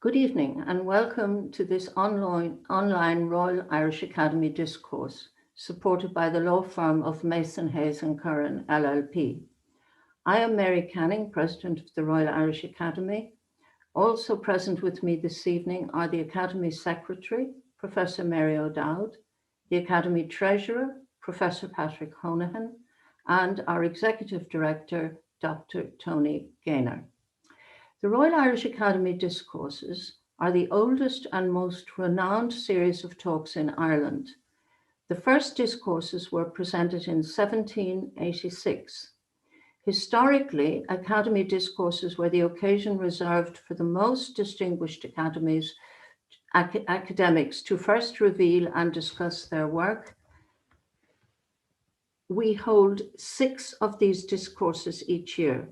Good evening and welcome to this online Royal Irish Academy Discourse, supported by the law firm of Mason, Hayes and Curran, LLP. I am Mary Canning, President of the Royal Irish Academy. Also present with me this evening are the Academy Secretary, Professor Mary O'Dowd, the Academy Treasurer, Professor Patrick Honohan, and our Executive Director, Dr. Tony Gaynor. The Royal Irish Academy Discourses are the oldest and most renowned series of talks in Ireland. The first discourses were presented in 1786. Historically, Academy Discourses were the occasion reserved for the most distinguished academics to first reveal and discuss their work. We hold 6 of these discourses each year.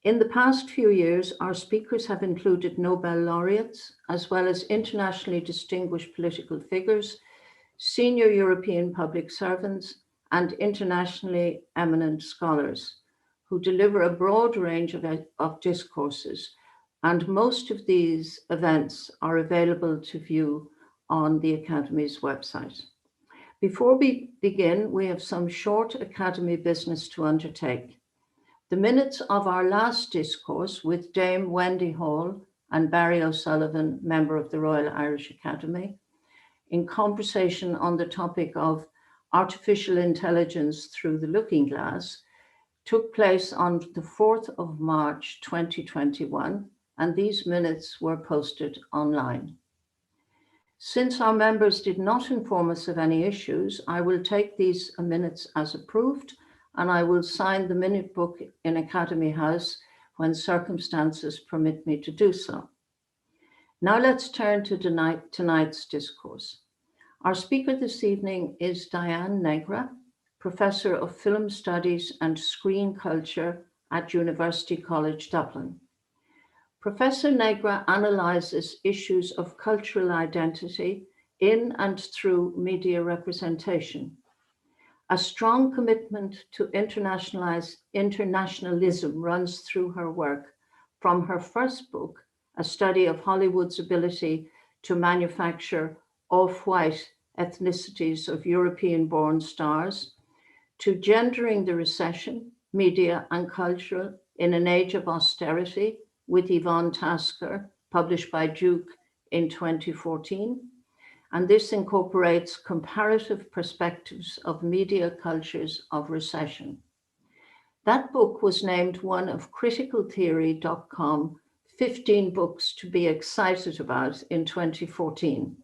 In the past few years, our speakers have included Nobel laureates, as well as internationally distinguished political figures, senior European public servants, and internationally eminent scholars who deliver a broad range of discourses, and most of these events are available to view on the Academy's website. Before we begin, we have some short Academy business to undertake. The minutes of our last discourse with Dame Wendy Hall and Barry O'Sullivan, member of the Royal Irish Academy, in conversation on the topic of artificial intelligence through the looking glass, took place on the 4th of March 2021, and these minutes were posted online. Since our members did not inform us of any issues, I will take these minutes as approved, and I will sign the minute book in Academy House when circumstances permit me to do so. Now let's turn to tonight's discourse. Our speaker this evening is Diane Negra, Professor of Film Studies and Screen Culture at University College Dublin. Professor Negra analyzes issues of cultural identity in and through media representation. A strong commitment to internationalism runs through her work, from her first book, a study of Hollywood's ability to manufacture off-white ethnicities of European-born stars, to Gendering the Recession, Media and Culture in an Age of Austerity with Yvonne Tasker, published by Duke in 2014. And this incorporates comparative perspectives of media cultures of recession. That book was named one of criticaltheory.com 15 books to be excited about in 2014.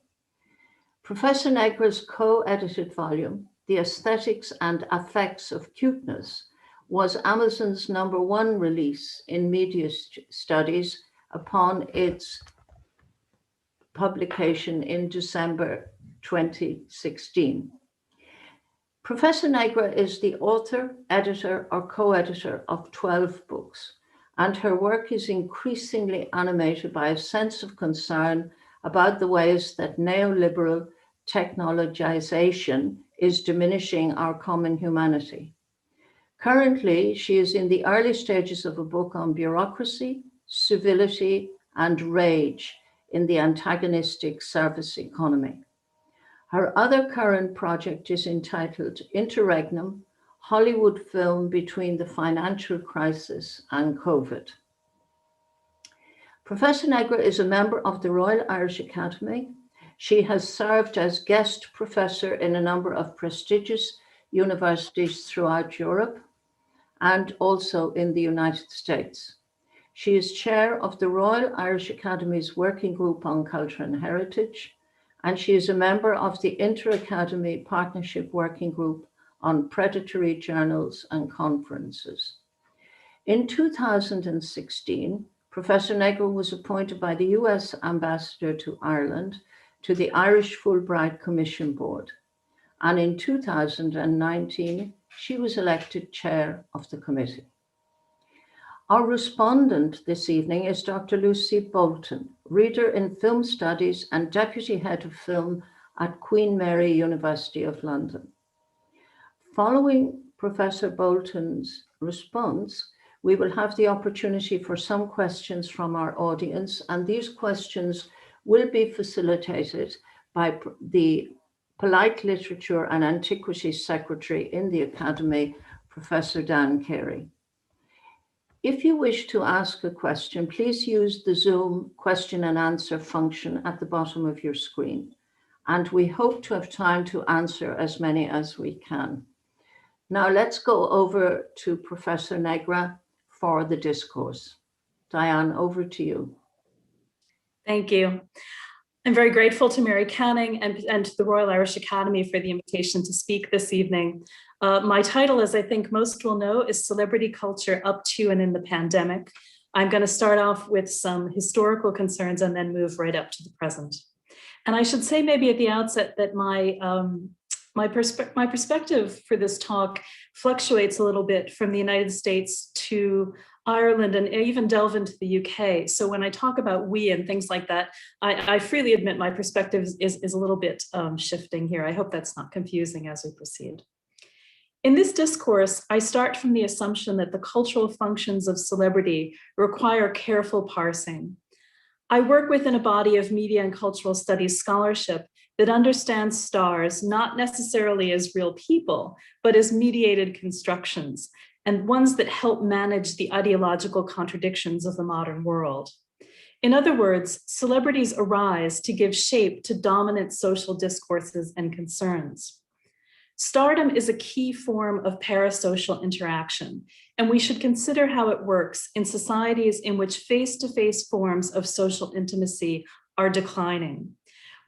Professor Negra's co-edited volume, The Aesthetics and Affects of Cuteness, was Amazon's #1 release in media studies upon its publication in December 2016. Professor Negra is the author, editor, or co-editor of 12 books, and her work is increasingly animated by a sense of concern about the ways that neoliberal technologization is diminishing our common humanity. Currently, she is in the early stages of a book on bureaucracy, civility, and rage in the antagonistic service economy. Her other current project is entitled Interregnum, Hollywood Film Between the Financial Crisis and COVID. Professor Negra is a member of the Royal Irish Academy. She has served as guest professor in a number of prestigious universities throughout Europe and also in the United States. She is chair of the Royal Irish Academy's Working Group on Culture and Heritage, and she is a member of the Inter-Academy Partnership Working Group on Predatory Journals and Conferences. In 2016, Professor Negra was appointed by the US Ambassador to Ireland to the Irish Fulbright Commission Board, and in 2019, she was elected chair of the committee. Our respondent this evening is Dr. Lucy Bolton, reader in film studies and deputy head of film at Queen Mary University of London. Following Professor Bolton's response, we will have the opportunity for some questions from our audience, and these questions will be facilitated by the Polite Literature and Antiquities Secretary in the Academy, Professor Dan Carey. If you wish to ask a question, please use the Zoom question and answer function at the bottom of your screen, and we hope to have time to answer as many as we can. Now let's go over to Professor Negra for the discourse. Diane, over to you. Thank you. I'm very grateful to Mary Canning and to the Royal Irish Academy for the invitation to speak this evening. My title, as I think most will know, is Celebrity Culture Up to and in the Pandemic. I'm going to start off with some historical concerns and then move right up to the present. And I should say maybe at the outset that my perspective for this talk fluctuates a little bit from the United States to Ireland and even delve into the UK. So when I talk about we and things like that, I freely admit my perspective is a little bit shifting here. I hope that's not confusing as we proceed. In this discourse, I start from the assumption that the cultural functions of celebrity require careful parsing. I work within a body of media and cultural studies scholarship that understands stars not necessarily as real people, but as mediated constructions, and ones that help manage the ideological contradictions of the modern world. In other words, celebrities arise to give shape to dominant social discourses and concerns. Stardom is a key form of parasocial interaction, and we should consider how it works in societies in which face-to-face forms of social intimacy are declining.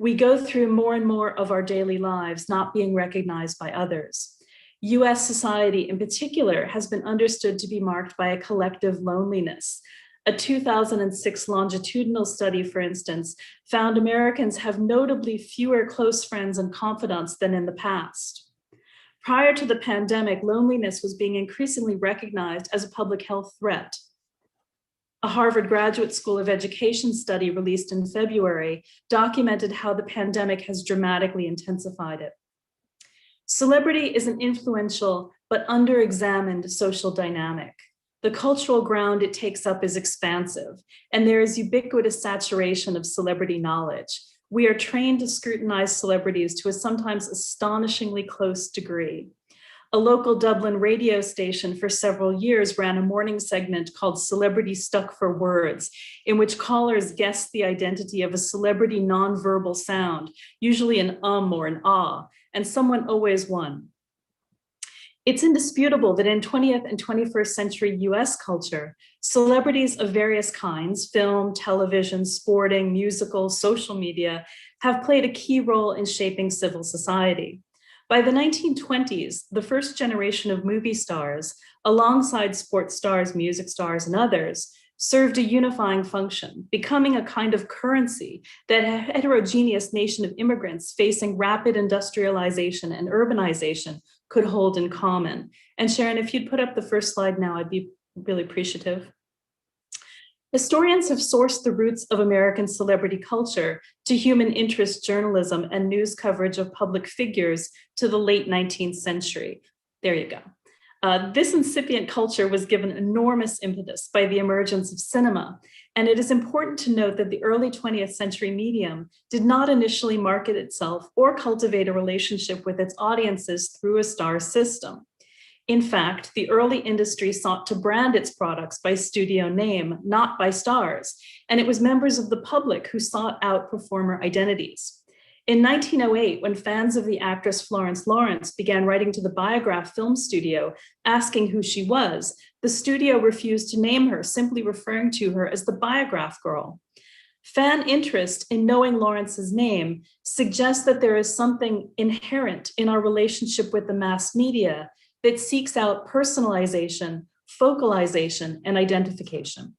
We go through more and more of our daily lives not being recognized by others. US society in particular has been understood to be marked by a collective loneliness. A 2006 longitudinal study, for instance, found Americans have notably fewer close friends and confidants than in the past. Prior to the pandemic, loneliness was being increasingly recognized as a public health threat. A Harvard Graduate School of Education study released in February documented how the pandemic has dramatically intensified it. Celebrity is an influential but under-examined social dynamic. The cultural ground it takes up is expansive, and there is ubiquitous saturation of celebrity knowledge. We are trained to scrutinize celebrities to a sometimes astonishingly close degree. A local Dublin radio station for several years ran a morning segment called Celebrity Stuck for Words, in which callers guessed the identity of a celebrity nonverbal sound, usually an or an ah, and someone always won. It's indisputable that in 20th and 21st century US culture, celebrities of various kinds, film, television, sporting, musical, social media, have played a key role in shaping civil society. By the 1920s, the first generation of movie stars, alongside sports stars, music stars, and others, served a unifying function, becoming a kind of currency that a heterogeneous nation of immigrants facing rapid industrialization and urbanization could hold in common. And Sharon, if you'd put up the first slide now, I'd be really appreciative. Historians have sourced the roots of American celebrity culture to human interest journalism and news coverage of public figures to the late 19th century. There you go. This incipient culture was given enormous impetus by the emergence of cinema, and it is important to note that the early 20th century medium did not initially market itself or cultivate a relationship with its audiences through a star system. In fact, the early industry sought to brand its products by studio name, not by stars, and it was members of the public who sought out performer identities. In 1908, when fans of the actress Florence Lawrence began writing to the Biograph film studio asking who she was, the studio refused to name her, simply referring to her as the Biograph girl. Fan interest in knowing Lawrence's name suggests that there is something inherent in our relationship with the mass media that seeks out personalization, focalization, and identification.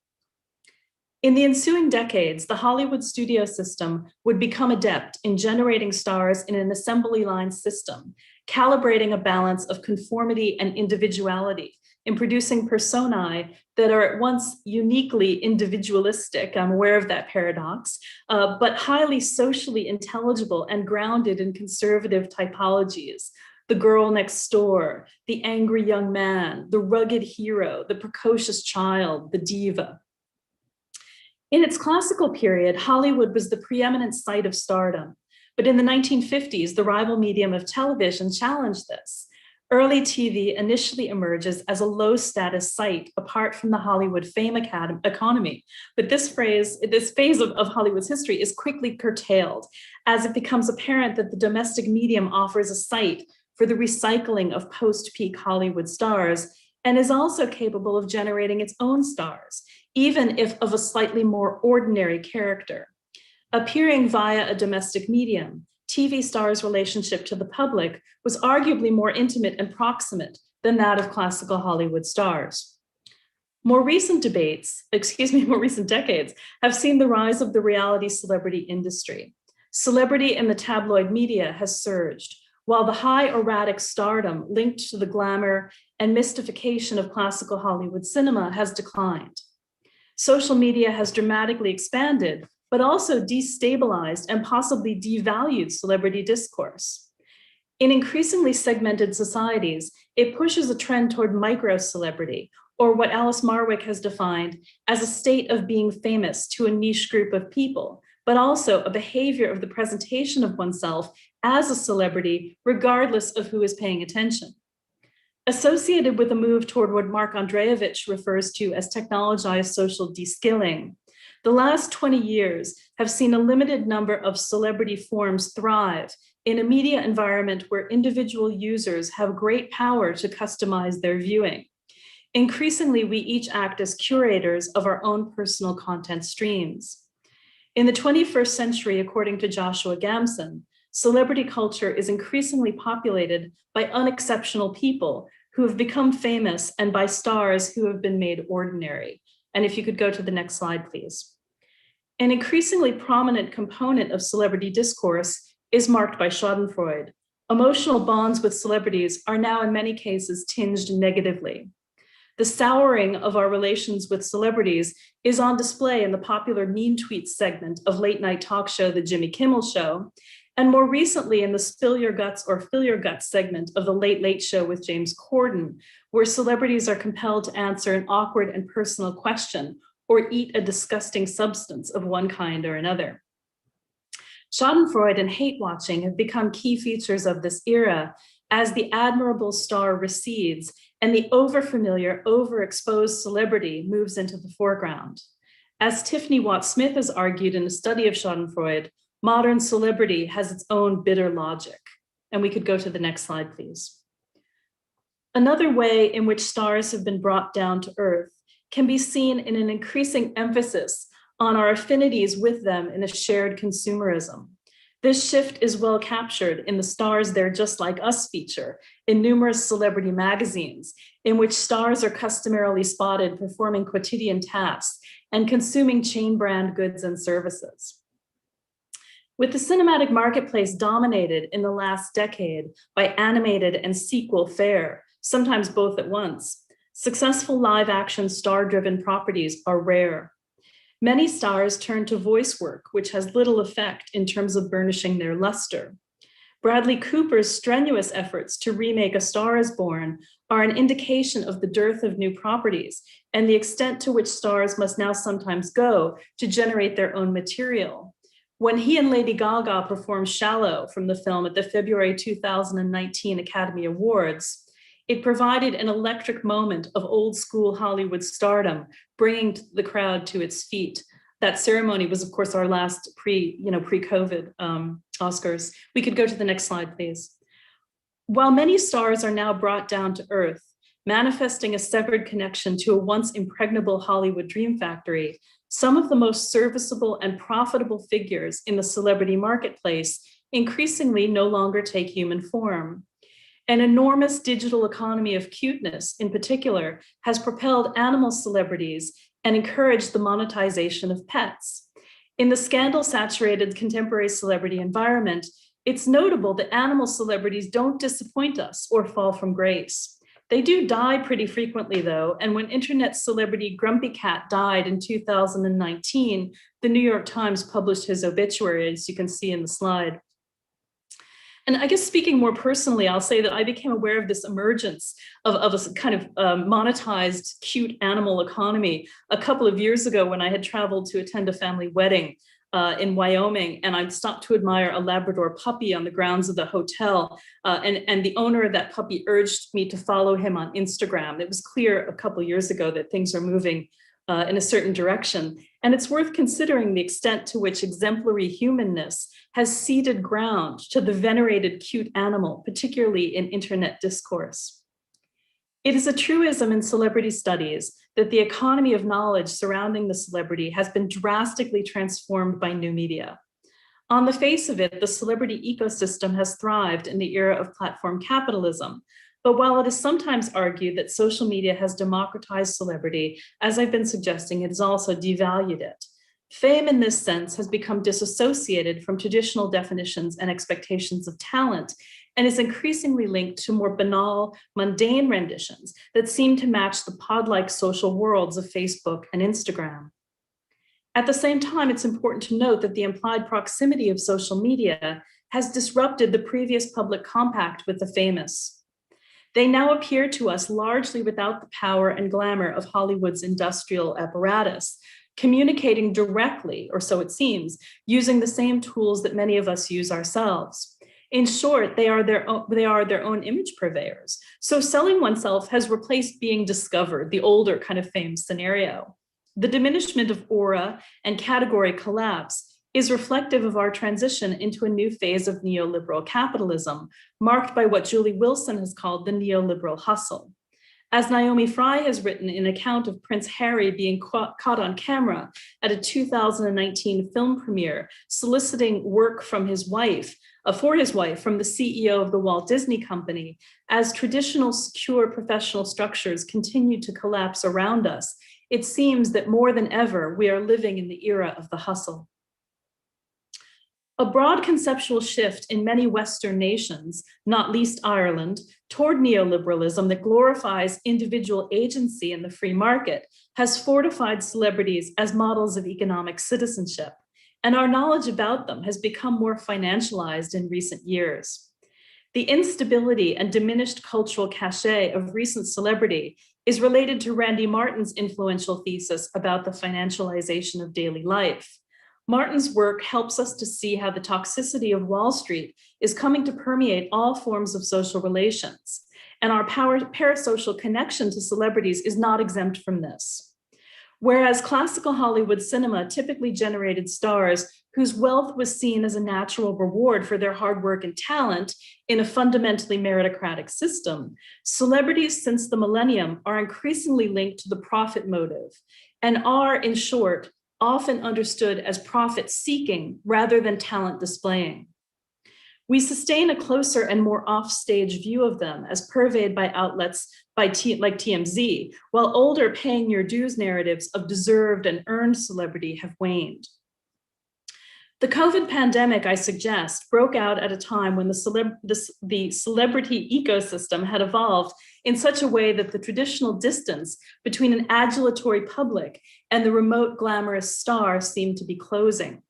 In the ensuing decades, the Hollywood studio system would become adept in generating stars in an assembly line system, calibrating a balance of conformity and individuality, in producing personae that are at once uniquely individualistic, I'm aware of that paradox, but highly socially intelligible and grounded in conservative typologies. the girl next door, the angry young man, the rugged hero, the precocious child, the diva. In its classical period, Hollywood was the preeminent site of stardom. But in the 1950s, the rival medium of television challenged this. Early TV initially emerges as a low-status site apart from the Hollywood fame economy. But this phase of Hollywood's history is quickly curtailed as it becomes apparent that the domestic medium offers a site for the recycling of post-peak Hollywood stars and is also capable of generating its own stars, even if of a slightly more ordinary character. Appearing via a domestic medium, TV stars' relationship to the public was arguably more intimate and proximate than that of classical Hollywood stars. More recent decades have seen the rise of the reality celebrity industry. Celebrity in the tabloid media has surged, while the high erratic stardom linked to the glamour and mystification of classical Hollywood cinema has declined. Social media has dramatically expanded, but also destabilized and possibly devalued celebrity discourse. In increasingly segmented societies, it pushes a trend toward micro-celebrity, or what Alice Marwick has defined as a state of being famous to a niche group of people, but also a behavior of the presentation of oneself as a celebrity, regardless of who is paying attention. Associated with a move toward what Mark Andreevich refers to as technologized social de-skilling, the last 20 years have seen a limited number of celebrity forms thrive in a media environment where individual users have great power to customize their viewing. Increasingly, we each act as curators of our own personal content streams. In the 21st century, according to Joshua Gamson, celebrity culture is increasingly populated by unexceptional people who have become famous and by stars who have been made ordinary. And if you could go to the next slide, please. An increasingly prominent component of celebrity discourse is marked by schadenfreude. Emotional bonds with celebrities are now in many cases tinged negatively. The souring of our relations with celebrities is on display in the popular mean tweets segment of late night talk show, The Jimmy Kimmel Show, and more recently in the Spill Your Guts or Fill Your Guts segment of The Late Late Show with James Corden, where celebrities are compelled to answer an awkward and personal question or eat a disgusting substance of one kind or another. Schadenfreude and hate watching have become key features of this era as the admirable star recedes and the overfamiliar, overexposed celebrity moves into the foreground. As Tiffany Watt-Smith has argued in a study of Schadenfreude, modern celebrity has its own bitter logic. And we could go to the next slide, please. Another way in which stars have been brought down to earth can be seen in an increasing emphasis on our affinities with them in a shared consumerism. This shift is well captured in the Stars They're Just Like Us feature in numerous celebrity magazines, in which stars are customarily spotted performing quotidian tasks and consuming chain brand goods and services. With the cinematic marketplace dominated in the last decade by animated and sequel fare, sometimes both at once, successful live action star-driven properties are rare. Many stars turn to voice work, which has little effect in terms of burnishing their luster. Bradley Cooper's strenuous efforts to remake A Star is Born are an indication of the dearth of new properties and the extent to which stars must now sometimes go to generate their own material. When he and Lady Gaga performed Shallow from the film at the February 2019 Academy Awards, it provided an electric moment of old school Hollywood stardom, bringing the crowd to its feet. That ceremony was, of course, our last pre-COVID Oscars. We could go to the next slide, please. While many stars are now brought down to earth, manifesting a severed connection to a once impregnable Hollywood dream factory, some of the most serviceable and profitable figures in the celebrity marketplace increasingly no longer take human form. An enormous digital economy of cuteness, in particular, has propelled animal celebrities and encouraged the monetization of pets. In the scandal-saturated contemporary celebrity environment, it's notable that animal celebrities don't disappoint us or fall from grace. They do die pretty frequently, though, and when internet celebrity Grumpy Cat died in 2019, the New York Times published his obituary, as you can see in the slide. And I guess speaking more personally, I'll say that I became aware of this emergence of a kind of monetized, cute animal economy a couple of years ago when I had traveled to attend a family wedding in Wyoming, and I'd stopped to admire a Labrador puppy on the grounds of the hotel. And the owner of that puppy urged me to follow him on Instagram. It was clear a couple of years ago that things are moving in a certain direction. And it's worth considering the extent to which exemplary humanness has ceded ground to the venerated cute animal, particularly in internet discourse. It is a truism in celebrity studies that the economy of knowledge surrounding the celebrity has been drastically transformed by new media. On the face of it, the celebrity ecosystem has thrived in the era of platform capitalism. But while it is sometimes argued that social media has democratized celebrity, as I've been suggesting, it has also devalued it. Fame in this sense has become disassociated from traditional definitions and expectations of talent, and is increasingly linked to more banal, mundane renditions that seem to match the pod-like social worlds of Facebook and Instagram. At the same time, it's important to note that the implied proximity of social media has disrupted the previous public compact with the famous. They now appear to us largely without the power and glamour of Hollywood's industrial apparatus, communicating directly, or so it seems, using the same tools that many of us use ourselves. In short, they are their own image purveyors. So selling oneself has replaced being discovered, the older kind of fame scenario. The diminishment of aura and category collapse is reflective of our transition into a new phase of neoliberal capitalism, marked by what Julie Wilson has called the neoliberal hustle. As Naomi Fry has written in an account of Prince Harry being caught on camera at a 2019 film premiere, soliciting work from his wife, for his wife from the CEO of the Walt Disney Company, as traditional secure professional structures continue to collapse around us, it seems that more than ever, we are living in the era of the hustle. A broad conceptual shift in many Western nations, not least Ireland, toward neoliberalism that glorifies individual agency in the free market has fortified celebrities as models of economic citizenship, and our knowledge about them has become more financialized in recent years. The instability and diminished cultural cachet of recent celebrity is related to Randy Martin's influential thesis about the financialization of daily life. Martin's work helps us to see how the toxicity of Wall Street is coming to permeate all forms of social relations, and our parasocial connection to celebrities is not exempt from this. Whereas classical Hollywood cinema typically generated stars whose wealth was seen as a natural reward for their hard work and talent in a fundamentally meritocratic system, celebrities since the millennium are increasingly linked to the profit motive and are, in short, often understood as profit-seeking rather than talent displaying. We sustain a closer and more offstage view of them as purveyed by outlets like TMZ, while older paying your dues narratives of deserved and earned celebrity have waned. The COVID pandemic, I suggest, broke out at a time when the celebrity ecosystem had evolved in such a way that the traditional distance between an adulatory public and the remote glamorous star seemed to be closing.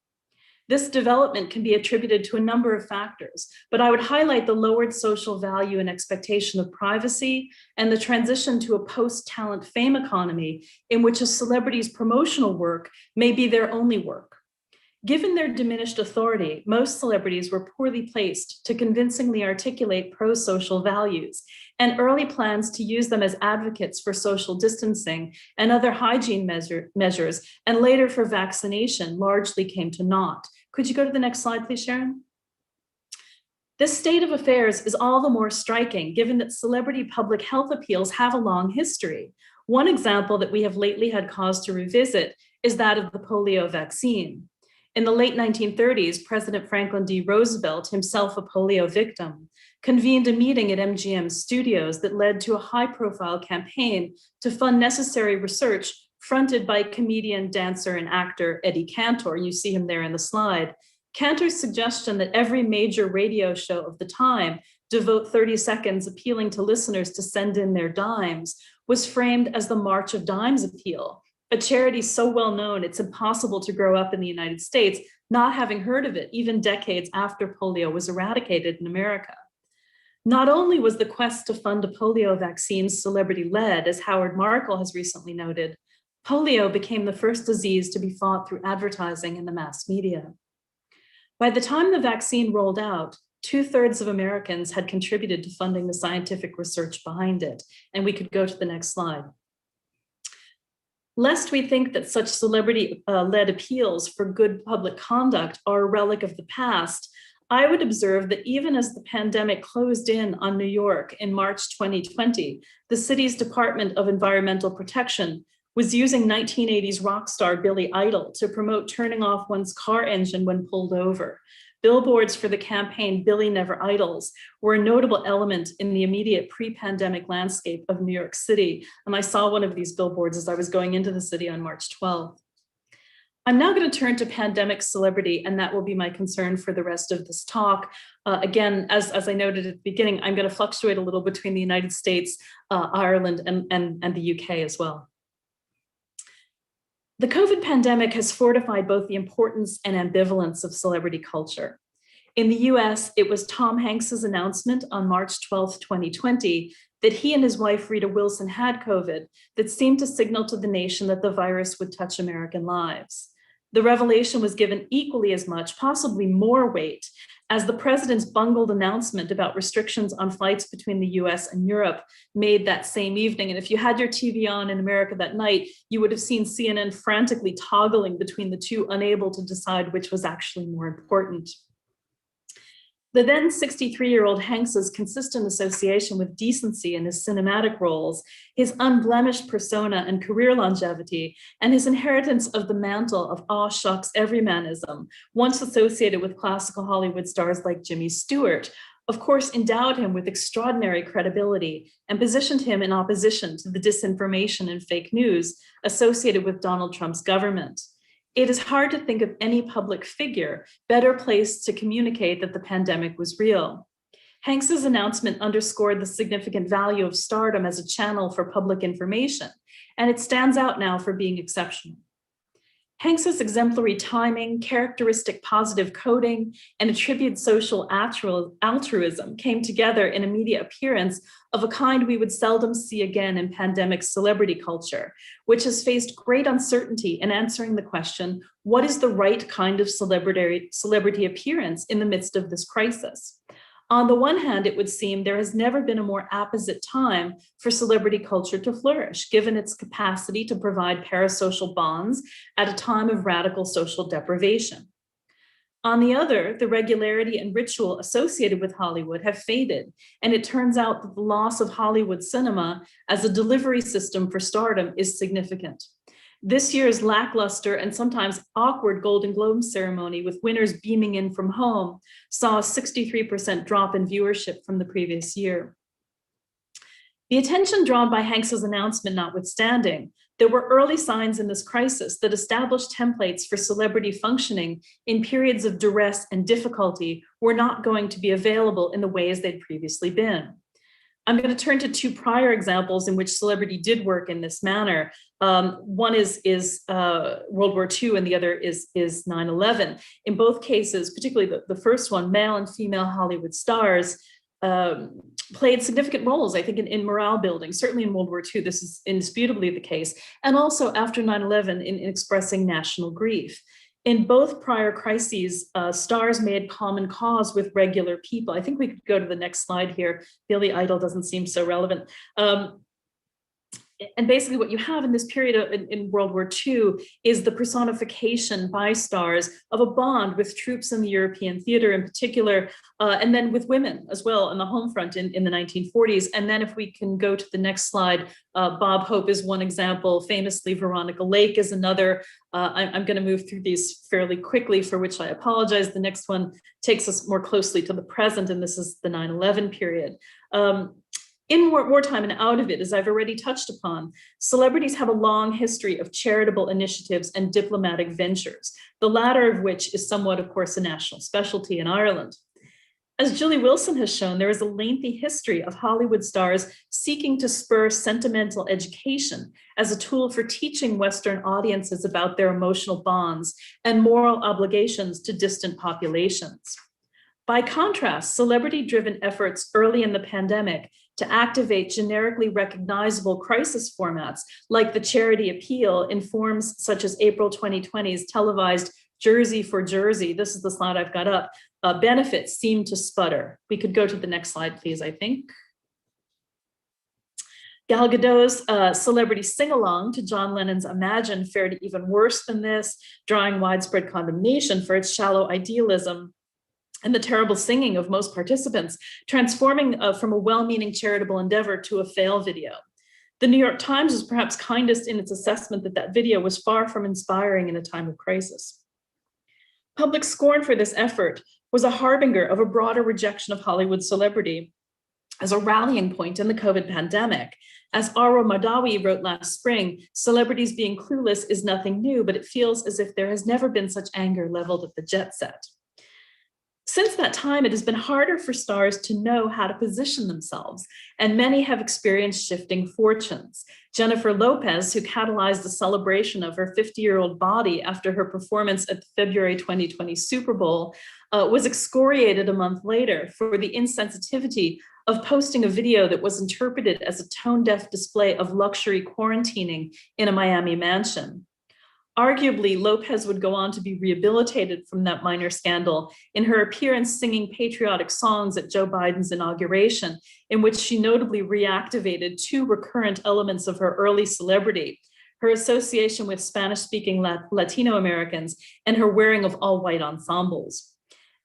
This development can be attributed to a number of factors, but I would highlight the lowered social value and expectation of privacy and the transition to a post-talent fame economy in which a celebrity's promotional work may be their only work. Given their diminished authority, most celebrities were poorly placed to convincingly articulate pro-social values, and early plans to use them as advocates for social distancing and other hygiene measures, and later for vaccination, largely came to naught. Could you go to the next slide, please, Sharon? This state of affairs is all the more striking, given that celebrity public health appeals have a long history. One example that we have lately had cause to revisit is that of the polio vaccine. In the late 1930s, President Franklin D. Roosevelt, himself a polio victim, convened a meeting at MGM Studios that led to a high-profile campaign to fund necessary research fronted by comedian, dancer, and actor Eddie Cantor. You see him there in the slide. Cantor's suggestion that every major radio show of the time devote 30 seconds appealing to listeners to send in their dimes was framed as the March of Dimes appeal, A charity so well known, it's impossible to grow up in the United States not having heard of it, even decades after polio was eradicated in America. Not only was the quest to fund a polio vaccine celebrity-led, as Howard Markle has recently noted, polio became the first disease to be fought through advertising and the mass media. By the time the vaccine rolled out, 2/3 of Americans had contributed to funding the scientific research behind it. And we could go to the next slide. Lest we think that such celebrity-led appeals for good public conduct are a relic of the past, I would observe that even as the pandemic closed in on New York in March 2020, the city's Department of Environmental Protection was using 1980s rock star Billy Idol to promote turning off one's car engine when pulled over. Billboards for the campaign Billy Never Idles were a notable element in the immediate pre-pandemic landscape of New York City. And I saw one of these billboards as I was going into the city on March 12th. I'm now going to turn to pandemic celebrity, and that will be my concern for the rest of this talk. Again, as I noted at the beginning, I'm going to fluctuate a little between the United States, Ireland, and the UK as well. The COVID pandemic has fortified both the importance and ambivalence of celebrity culture. In the US, it was Tom Hanks's announcement on March 12, 2020, that he and his wife, Rita Wilson, had COVID that seemed to signal to the nation that the virus would touch American lives. The revelation was given equally as much, possibly more weight, as the president's bungled announcement about restrictions on flights between the US and Europe made that same evening. And if you had your TV on in America that night, you would have seen CNN frantically toggling between the two, unable to decide which was actually more important. The then 63-year-old Hanks's consistent association with decency in his cinematic roles, his unblemished persona and career longevity, and his inheritance of the mantle of aw shucks everymanism, once associated with classical Hollywood stars like Jimmy Stewart, of course endowed him with extraordinary credibility and positioned him in opposition to the disinformation and fake news associated with Donald Trump's government. It is hard to think of any public figure better placed to communicate that the pandemic was real. Hanks's announcement underscored the significant value of stardom as a channel for public information, and it stands out now for being exceptional. Hanks's exemplary timing, characteristic positive coding, and attributed social altruism came together in a media appearance of a kind we would seldom see again in pandemic celebrity culture, which has faced great uncertainty in answering the question, what is the right kind of celebrity appearance in the midst of this crisis? On the one hand, it would seem there has never been a more apposite time for celebrity culture to flourish, given its capacity to provide parasocial bonds at a time of radical social deprivation. On the other, the regularity and ritual associated with Hollywood have faded, and it turns out that the loss of Hollywood cinema as a delivery system for stardom is significant. This year's lackluster and sometimes awkward Golden Globe ceremony, with winners beaming in from home, saw a 63% drop in viewership from the previous year. The attention drawn by Hanks's announcement notwithstanding, there were early signs in this crisis that established templates for celebrity functioning in periods of duress and difficulty were not going to be available in the ways they'd previously been. I'm going to turn to two prior examples in which celebrity did work in this manner. One is World War II, and the other is 9/11. In both cases, particularly the first one, male and female Hollywood stars played significant roles, I think, in morale building. Certainly in World War II, this is indisputably the case, and also after 9/11 in expressing national grief. In both prior crises, stars made common cause with regular people. I think we could go to the next slide here. Billy Idol doesn't seem so relevant. And basically what you have in this period in World War II is the personification by stars of a bond with troops in the European theater in particular, and then with women as well on the home front in the 1940s. And then if we can go to the next slide, Bob Hope is one example. Famously, Veronica Lake is another. I'm going to move through these fairly quickly, for which I apologize. The next one takes us more closely to the present, and this is the 9/11 period. In wartime and out of it, as I've already touched upon, celebrities have a long history of charitable initiatives and diplomatic ventures, the latter of which is somewhat, of course, a national specialty in Ireland. As Julie Wilson has shown, there is a lengthy history of Hollywood stars seeking to spur sentimental education as a tool for teaching Western audiences about their emotional bonds and moral obligations to distant populations. By contrast, celebrity-driven efforts early in the pandemic to activate generically recognizable crisis formats like the charity appeal in forms such as April 2020's televised Jersey for Jersey, this is the slide I've got up, benefits seem to sputter. We could go to the next slide, please, I think. Gal Gadot's celebrity sing-along to John Lennon's Imagine fared even worse than this, drawing widespread condemnation for its shallow idealism and the terrible singing of most participants, transforming from a well-meaning charitable endeavor to a fail video. The New York Times was perhaps kindest in its assessment that that video was far from inspiring in a time of crisis. Public scorn for this effort was a harbinger of a broader rejection of Hollywood celebrity as a rallying point in the COVID pandemic. As Aro Madawi wrote last spring, celebrities being clueless is nothing new, but it feels as if there has never been such anger leveled at the jet set. Since that time, it has been harder for stars to know how to position themselves, and many have experienced shifting fortunes. Jennifer Lopez, who catalyzed the celebration of her 50-year-old body after her performance at the February 2020 Super Bowl, was excoriated a month later for the insensitivity of posting a video that was interpreted as a tone-deaf display of luxury quarantining in a Miami mansion. Arguably, Lopez would go on to be rehabilitated from that minor scandal in her appearance singing patriotic songs at Joe Biden's inauguration, in which she notably reactivated two recurrent elements of her early celebrity: her association with Spanish-speaking Latino Americans and her wearing of all-white ensembles.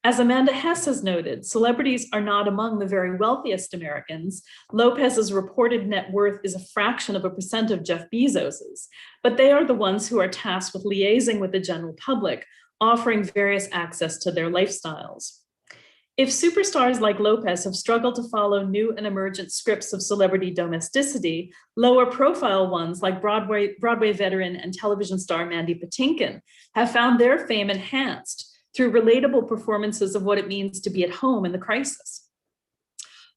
As Amanda Hess has noted, celebrities are not among the very wealthiest Americans. Lopez's reported net worth is a fraction of a percent of Jeff Bezos's, but they are the ones who are tasked with liaising with the general public, offering various access to their lifestyles. If superstars like Lopez have struggled to follow new and emergent scripts of celebrity domesticity, lower profile ones like Broadway veteran and television star Mandy Patinkin have found their fame enhanced through relatable performances of what it means to be at home in the crisis.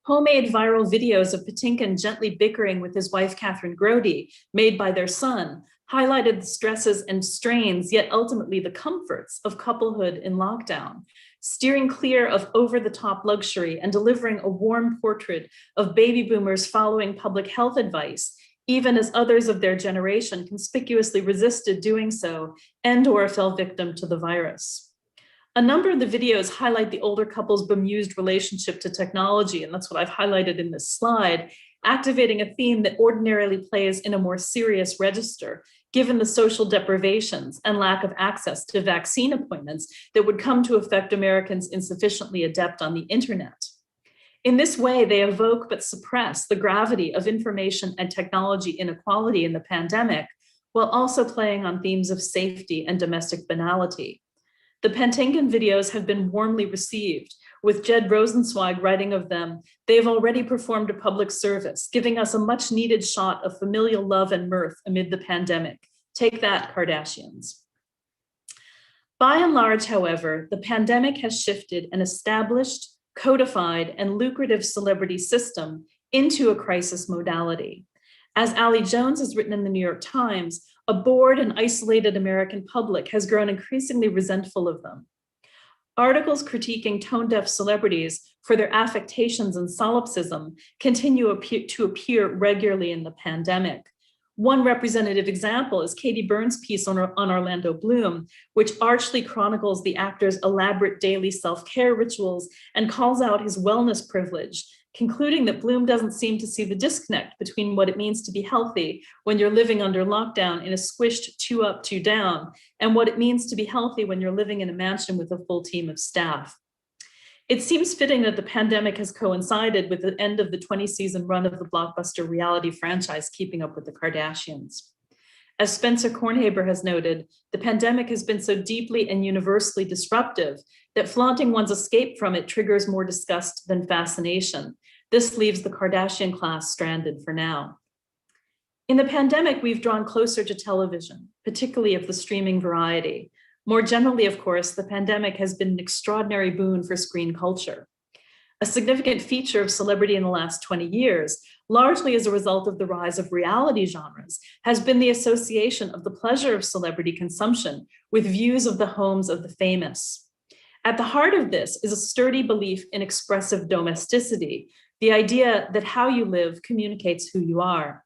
Homemade viral videos of Patinkin gently bickering with his wife, Catherine Grody, made by their son, highlighted the stresses and strains, yet ultimately the comforts of couplehood in lockdown, steering clear of over-the-top luxury and delivering a warm portrait of baby boomers following public health advice, even as others of their generation conspicuously resisted doing so and/or fell victim to the virus. A number of the videos highlight the older couple's bemused relationship to technology, and that's what I've highlighted in this slide, activating a theme that ordinarily plays in a more serious register, given the social deprivations and lack of access to vaccine appointments that would come to affect Americans insufficiently adept on the internet. In this way, they evoke but suppress the gravity of information and technology inequality in the pandemic, while also playing on themes of safety and domestic banality. The Patinkin videos have been warmly received, with Jed Rosenzweig writing of them, "They've already performed a public service, giving us a much needed shot of familial love and mirth amid the pandemic. Take that, Kardashians." By and large, however, the pandemic has shifted an established, codified, and lucrative celebrity system into a crisis modality. As Ali Jones has written in the New York Times, a bored and isolated American public has grown increasingly resentful of them. Articles critiquing tone-deaf celebrities for their affectations and solipsism continue to appear regularly in the pandemic. One representative example is Katie Byrne's piece on Orlando Bloom, which archly chronicles the actor's elaborate daily self-care rituals and calls out his wellness privilege, concluding that Bloom doesn't seem to see the disconnect between what it means to be healthy when you're living under lockdown in a squished 2 up, 2 down, and what it means to be healthy when you're living in a mansion with a full team of staff. It seems fitting that the pandemic has coincided with the end of the 20-season run of the blockbuster reality franchise Keeping Up with the Kardashians. As Spencer Kornhaber has noted, the pandemic has been so deeply and universally disruptive that flaunting one's escape from it triggers more disgust than fascination. This leaves the Kardashian class stranded for now. In the pandemic, we've drawn closer to television, particularly of the streaming variety. More generally, of course, the pandemic has been an extraordinary boon for screen culture. a significant feature of celebrity in the last 20 years, largely as a result of the rise of reality genres, has been the association of the pleasure of celebrity consumption with views of the homes of the famous. At the heart of this is a sturdy belief in expressive domesticity, the idea that how you live communicates who you are.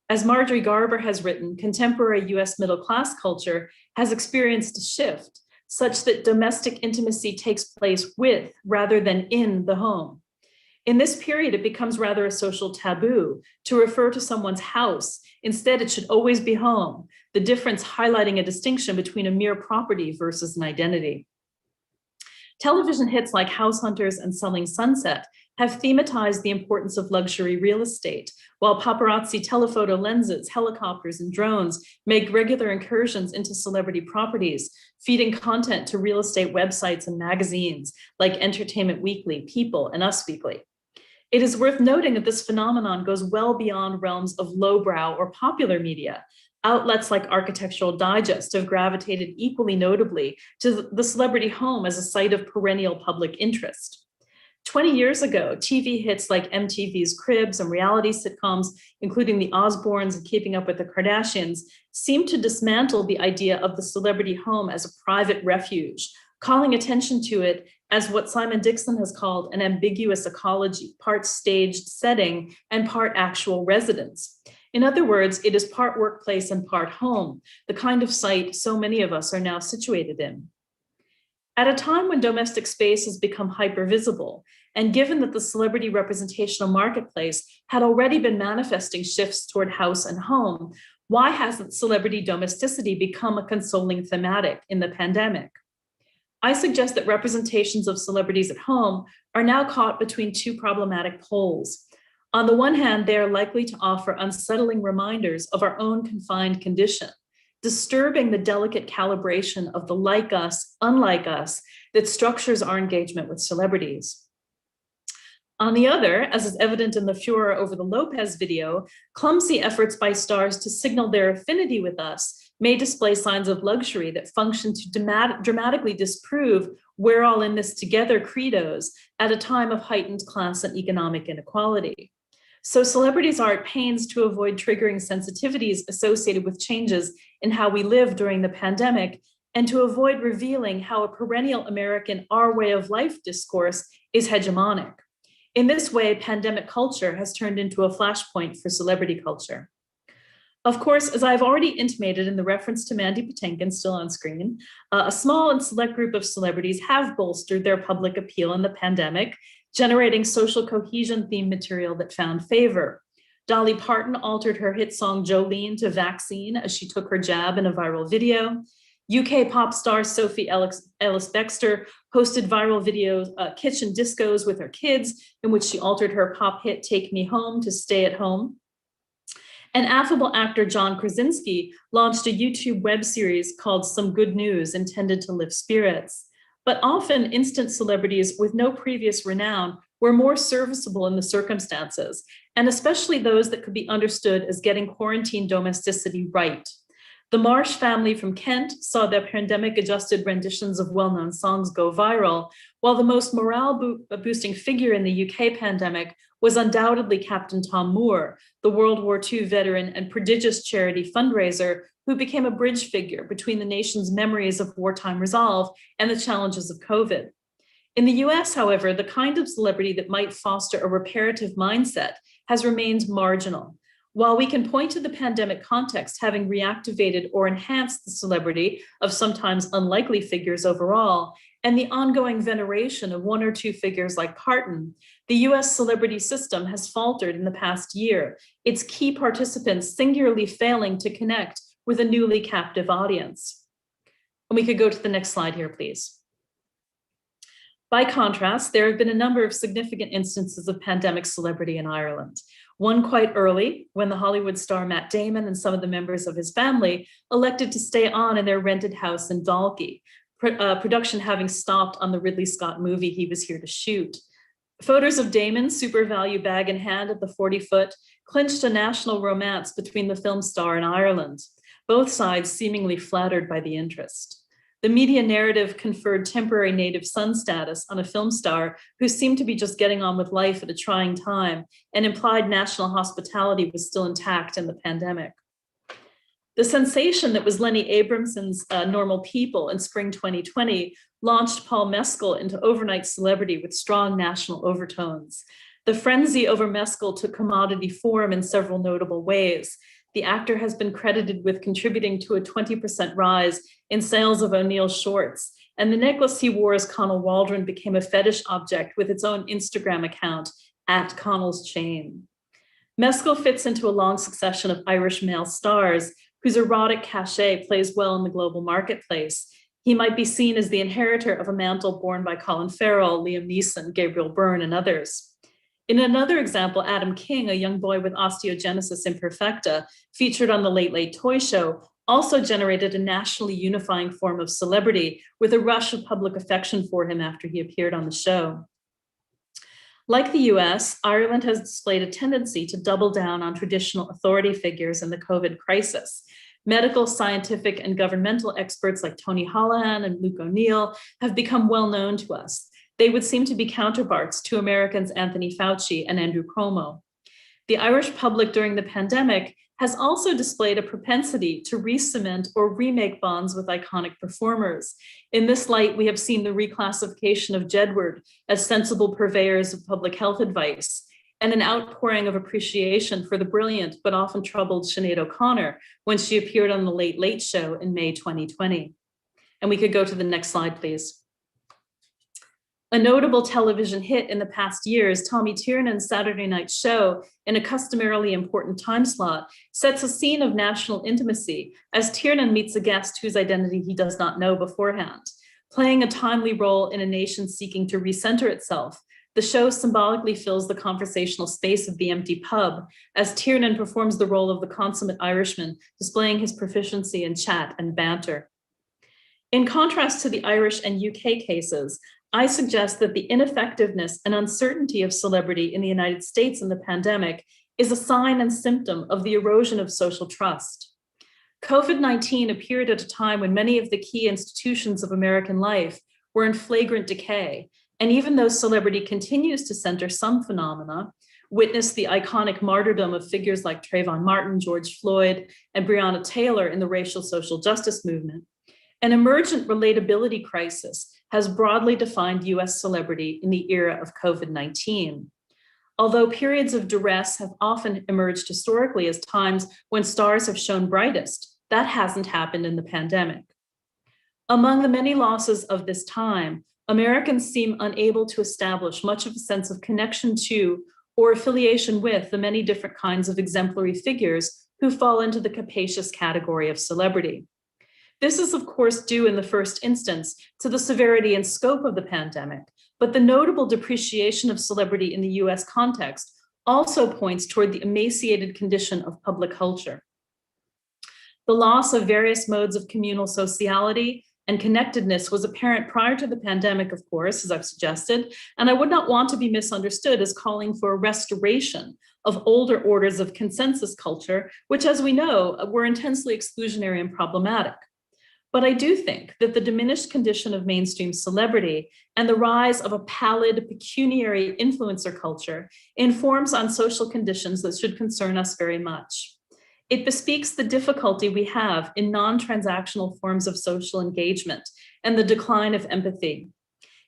As Marjorie Garber has written, contemporary US middle-class culture has experienced a shift such that domestic intimacy takes place with rather than in the home. In this period, it becomes rather a social taboo to refer to someone's house. Instead, it should always be home, the difference highlighting a distinction between a mere property versus an identity. Television hits like House Hunters and Selling Sunset have thematized the importance of luxury real estate, while paparazzi telephoto lenses, helicopters, and drones make regular incursions into celebrity properties, feeding content to real estate websites and magazines like Entertainment Weekly, People, and Us Weekly. It is worth noting that this phenomenon goes well beyond realms of lowbrow or popular media. Outlets like Architectural Digest have gravitated equally notably to the celebrity home as a site of perennial public interest. 20 years ago, TV hits like MTV's Cribs and reality sitcoms, including The Osbournes and Keeping Up with the Kardashians, seemed to dismantle the idea of the celebrity home as a private refuge, calling attention to it as what Simon Dixon has called an ambiguous ecology, part staged setting and part actual residence. In other words, it is part workplace and part home, the kind of site so many of us are now situated in. At a time when domestic space has become hypervisible, and given that the celebrity representational marketplace had already been manifesting shifts toward house and home, why hasn't celebrity domesticity become a consoling thematic in the pandemic? I suggest that representations of celebrities at home are now caught between two problematic poles. On the one hand, they are likely to offer unsettling reminders of our own confined condition, disturbing the delicate calibration of the like us, unlike us that structures our engagement with celebrities. On the other, as is evident in the furor over the Lopez video, clumsy efforts by stars to signal their affinity with us may display signs of luxury that function to dramatically disprove "we're all in this together" credos at a time of heightened class and economic inequality. So celebrities are at pains to avoid triggering sensitivities associated with changes in how we live during the pandemic, and to avoid revealing how a perennial American our way of life discourse is hegemonic. In this way, pandemic culture has turned into a flashpoint for celebrity culture. Of course, as I've already intimated in the reference to Mandy Patinkin, still on screen, a small and select group of celebrities have bolstered their public appeal in the pandemic, generating social cohesion-themed material that found favor. Dolly Parton altered her hit song Jolene to Vaccine as she took her jab in a viral video. UK pop star Sophie Ellis-Bextor hosted viral videos, kitchen discos with her kids, in which she altered her pop hit Take Me Home to Stay at Home. And affable actor John Krasinski launched a YouTube web series called Some Good News, intended to lift spirits. But often instant celebrities with no previous renown were more serviceable in the circumstances, and especially those that could be understood as getting quarantine domesticity right. The Marsh family from Kent saw their pandemic-adjusted renditions of well-known songs go viral, while the most morale-boosting figure in the UK pandemic was undoubtedly Captain Tom Moore, the World War II veteran and prodigious charity fundraiser who became a bridge figure between the nation's memories of wartime resolve and the challenges of COVID. In the US, however, the kind of celebrity that might foster a reparative mindset has remained marginal. While we can point to the pandemic context having reactivated or enhanced the celebrity of sometimes unlikely figures overall, and the ongoing veneration of one or two figures like Parton, the US celebrity system has faltered in the past year, its key participants singularly failing to connect with a newly captive audience. And we could go to the next slide here, please. By contrast, there have been a number of significant instances of pandemic celebrity in Ireland. One quite early, when the Hollywood star Matt Damon and some of the members of his family elected to stay on in their rented house in Dalkey, production having stopped on the Ridley Scott movie he was here to shoot. Photos of Damon, super value bag in hand at the 40-foot, clinched a national romance between the film star and Ireland, both sides seemingly flattered by the interest. The media narrative conferred temporary native son status on a film star who seemed to be just getting on with life at a trying time, and implied national hospitality was still intact in the pandemic. The sensation that was Lenny Abramson's Normal People in spring 2020 launched Paul Mescal into overnight celebrity with strong national overtones. The frenzy over Mescal took commodity form in several notable ways. The actor has been credited with contributing to a 20% rise in sales of O'Neill shorts, and the necklace he wore as Connell Waldron became a fetish object with its own Instagram account, @ConnellsChain. Mescal fits into a long succession of Irish male stars whose erotic cachet plays well in the global marketplace. He might be seen as the inheritor of a mantle borne by Colin Farrell, Liam Neeson, Gabriel Byrne, and others. In another example, Adam King, a young boy with osteogenesis imperfecta, featured on the Late Late Toy Show, also generated a nationally unifying form of celebrity with a rush of public affection for him after he appeared on the show. Like the US, Ireland has displayed a tendency to double down on traditional authority figures in the COVID crisis. Medical, scientific, and governmental experts like Tony Holohan and Luke O'Neill have become well known to us. They would seem to be counterparts to Americans Anthony Fauci and Andrew Cuomo. The Irish public during the pandemic has also displayed a propensity to re-cement or remake bonds with iconic performers. In this light, we have seen the reclassification of Jedward as sensible purveyors of public health advice, and an outpouring of appreciation for the brilliant but often troubled Sinead O'Connor when she appeared on the Late Late Show in May 2020. And we could go to the next slide, please. A notable television hit in the past years, Tommy Tiernan's Saturday Night Show, in a customarily important time slot, sets a scene of national intimacy as Tiernan meets a guest whose identity he does not know beforehand. Playing a timely role in a nation seeking to recenter itself, the show symbolically fills the conversational space of the empty pub as Tiernan performs the role of the consummate Irishman, displaying his proficiency in chat and banter. In contrast to the Irish and UK cases, I suggest that the ineffectiveness and uncertainty of celebrity in the United States in the pandemic is a sign and symptom of the erosion of social trust. COVID-19 appeared at a time when many of the key institutions of American life were in flagrant decay, and even though celebrity continues to center some phenomena, witness the iconic martyrdom of figures like Trayvon Martin, George Floyd, and Breonna Taylor in the racial social justice movement, an emergent relatability crisis has broadly defined US celebrity in the era of COVID-19. Although periods of duress have often emerged historically as times when stars have shone brightest, that hasn't happened in the pandemic. Among the many losses of this time, Americans seem unable to establish much of a sense of connection to or affiliation with the many different kinds of exemplary figures who fall into the capacious category of celebrity. This is, of course, due in the first instance to the severity and scope of the pandemic, but the notable depreciation of celebrity in the US context also points toward the emaciated condition of public culture. The loss of various modes of communal sociality and connectedness was apparent prior to the pandemic, of course, as I've suggested, and I would not want to be misunderstood as calling for a restoration of older orders of consensus culture, which, as we know, were intensely exclusionary and problematic. But I do think that the diminished condition of mainstream celebrity and the rise of a pallid, pecuniary influencer culture informs on social conditions that should concern us very much. It bespeaks the difficulty we have in non-transactional forms of social engagement and the decline of empathy.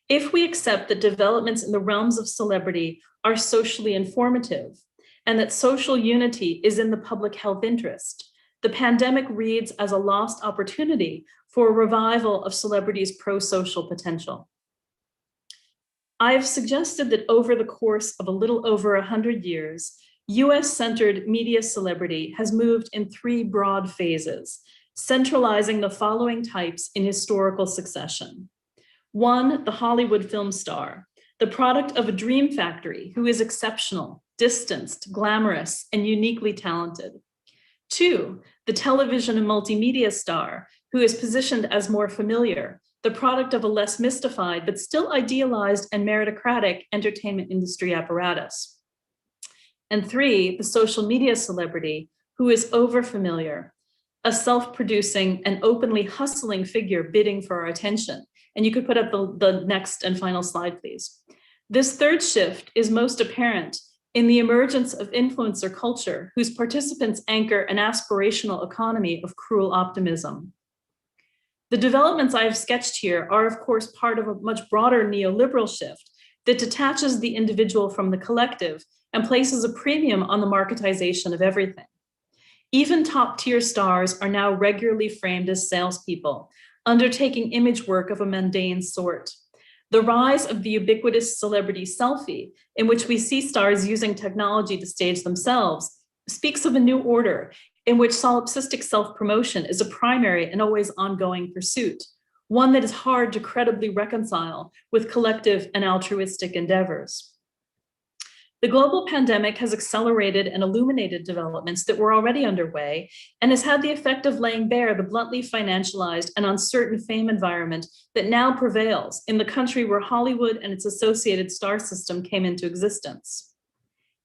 If we accept that developments in the realms of celebrity are socially informative and that social unity is in the public health interest, the pandemic reads as a lost opportunity for a revival of celebrities' pro-social potential. I've suggested that over the course of a little over 100 years, US-centered media celebrity has moved in three broad phases, centralizing the following types in historical succession. One, the Hollywood film star, the product of a dream factory who is exceptional, distanced, glamorous, and uniquely talented. Two, the television and multimedia star, who is positioned as more familiar, the product of a less mystified but still idealized and meritocratic entertainment industry apparatus. And three, the social media celebrity, who is overfamiliar, a self-producing and openly hustling figure bidding for our attention. And you could put up the next and final slide, please. This third shift is most apparent in the emergence of influencer culture, whose participants anchor an aspirational economy of cruel optimism. The developments I have sketched here are, of course, part of a much broader neoliberal shift that detaches the individual from the collective and places a premium on the marketization of everything. Even top-tier stars are now regularly framed as salespeople, undertaking image work of a mundane sort. The rise of the ubiquitous celebrity selfie, in which we see stars using technology to stage themselves, speaks of a new order in which solipsistic self-promotion is a primary and always ongoing pursuit, one that is hard to credibly reconcile with collective and altruistic endeavors. The global pandemic has accelerated and illuminated developments that were already underway and has had the effect of laying bare the bluntly financialized and uncertain fame environment that now prevails in the country where Hollywood and its associated star system came into existence.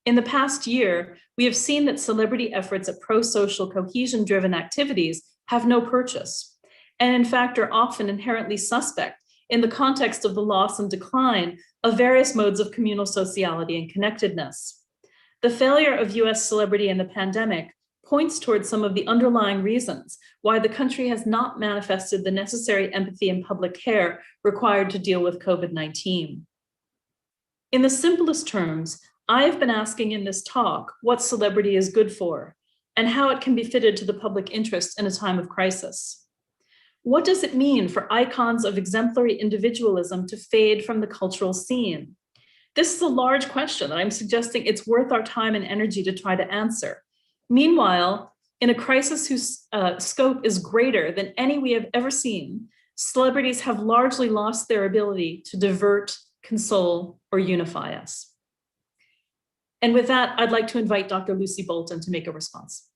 In the past year, we have seen that celebrity efforts at pro-social cohesion-driven activities have no purchase, and in fact are often inherently suspect in the context of the loss and decline of various modes of communal sociality and connectedness. The failure of US celebrity in the pandemic points towards some of the underlying reasons why the country has not manifested the necessary empathy and public care required to deal with COVID-19. In the simplest terms, I have been asking in this talk what celebrity is good for and how it can be fitted to the public interest in a time of crisis. What does it mean for icons of exemplary individualism to fade from the cultural scene? This is a large question that I'm suggesting it's worth our time and energy to try to answer. Meanwhile, in a crisis whose scope is greater than any we have ever seen, celebrities have largely lost their ability to divert, console, or unify us. And with that, I'd like to invite Dr. Lucy Bolton to make a response.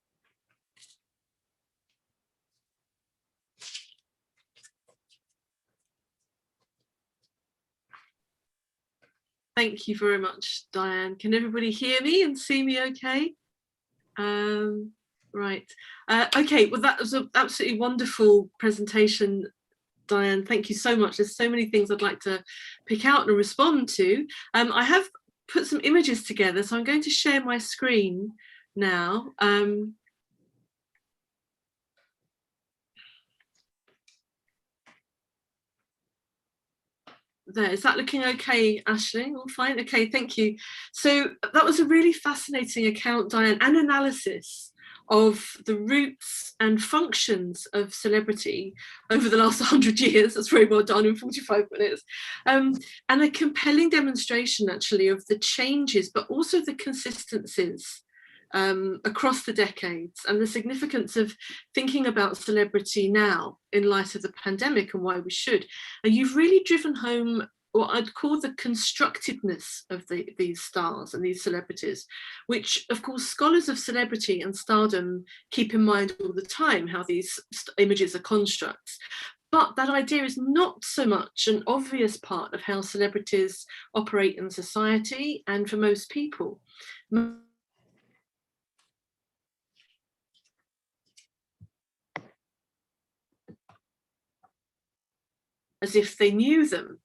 Thank you very much, Diane. Can everybody hear me and see me okay? Right. Okay, well, that was an absolutely wonderful presentation, Diane. Thank you so much. There's so many things I'd like to pick out and respond to. I have put some images together, so I'm going to share my screen now. There, is that looking okay, Ashley? All fine? Okay, thank you. So that was a really fascinating account, Diane, and analysis of the roots and functions of celebrity over the last 100 years. That's very well done in 45 minutes. And a compelling demonstration, actually, of the changes, but also the consistencies across the decades, and the significance of thinking about celebrity now in light of the pandemic and why we should. And you've really driven home what I'd call the constructedness of these stars and these celebrities, which of course scholars of celebrity and stardom keep in mind all the time, how these images are constructs. But that idea is not so much an obvious part of how celebrities operate in society and for most people. As if they knew them.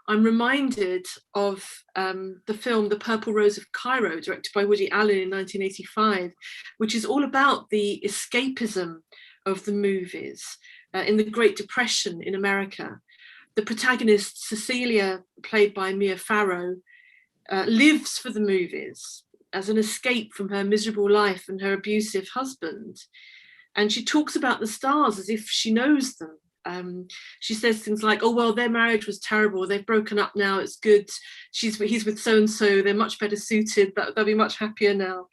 I'm reminded of the film The Purple Rose of Cairo, directed by Woody Allen in 1985, which is all about the escapism of the movies in the Great Depression in America. The protagonist, Cecilia, played by Mia Farrow, lives for the movies as an escape from her miserable life and her abusive husband. And she talks about the stars as if she knows them. She says things like, oh, well, their marriage was terrible. They've broken up now. It's good. He's with so-and-so. They're much better suited. They'll be much happier now.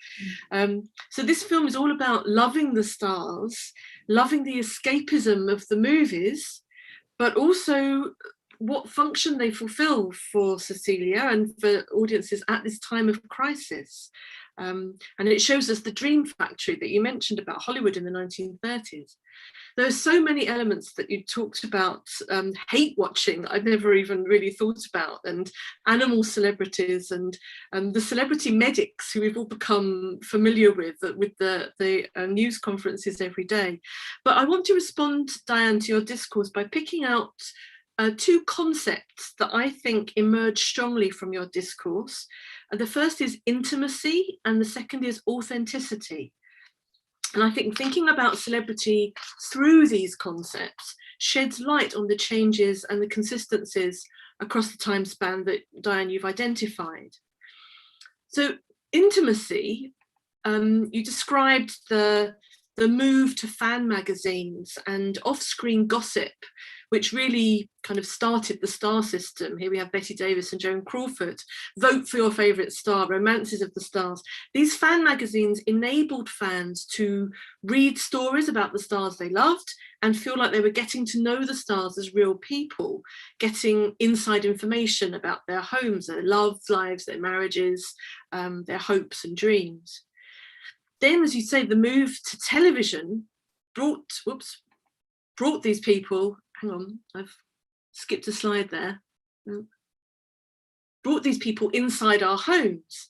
So this film is all about loving the stars, loving the escapism of the movies, but also what function they fulfill for Cecilia and for audiences at this time of crisis. And it shows us the dream factory that you mentioned about Hollywood in the 1930s. There are so many elements that you talked about, hate watching that I'd never even really thought about, and animal celebrities, and the celebrity medics who we've all become familiar with the news conferences every day. But I want to respond, Diane, to your discourse by picking out two concepts that I think emerge strongly from your discourse. The first is intimacy, and the second is authenticity. And I think thinking about celebrity through these concepts sheds light on the changes and the consistencies across the time span that, Diane, you've identified. So intimacy, you described the move to fan magazines and off-screen gossip, which really kind of started the star system. Here we have Betty Davis and Joan Crawford. Vote for your favourite star, romances of the stars. These fan magazines enabled fans to read stories about the stars they loved and feel like they were getting to know the stars as real people, getting inside information about their homes, their love lives, their marriages, their hopes and dreams. Then, as you say, the move to television brought these people, hang on, I've skipped a slide there, brought these people inside our homes.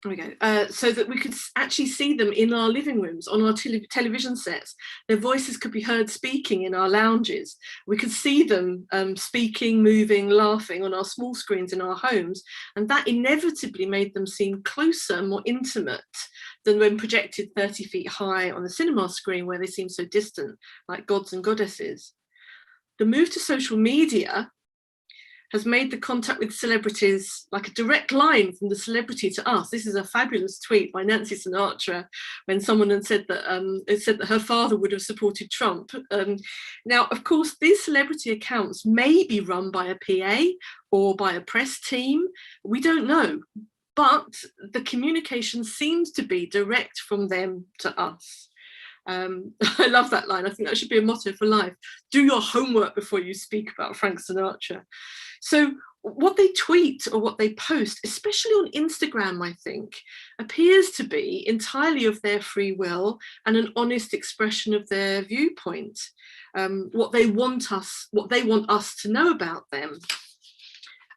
There we go. So that we could actually see them in our living rooms, on our television sets. Their voices could be heard speaking in our lounges. We could see them speaking, moving, laughing on our small screens in our homes. And that inevitably made them seem closer, more intimate than when projected 30 feet high on the cinema screen, where they seem so distant, like gods and goddesses. The move to social media has made the contact with celebrities like a direct line from the celebrity to us. This is a fabulous tweet by Nancy Sinatra when someone had said that her father would have supported Trump. Now, of course, these celebrity accounts may be run by a PA or by a press team. We don't know, but the communication seems to be direct from them to us. I love that line. I think that should be a motto for life. Do your homework before you speak about Frank Sinatra. So what they tweet or what they post, especially on Instagram, I think, appears to be entirely of their free will and an honest expression of their viewpoint, what they want us to know about them.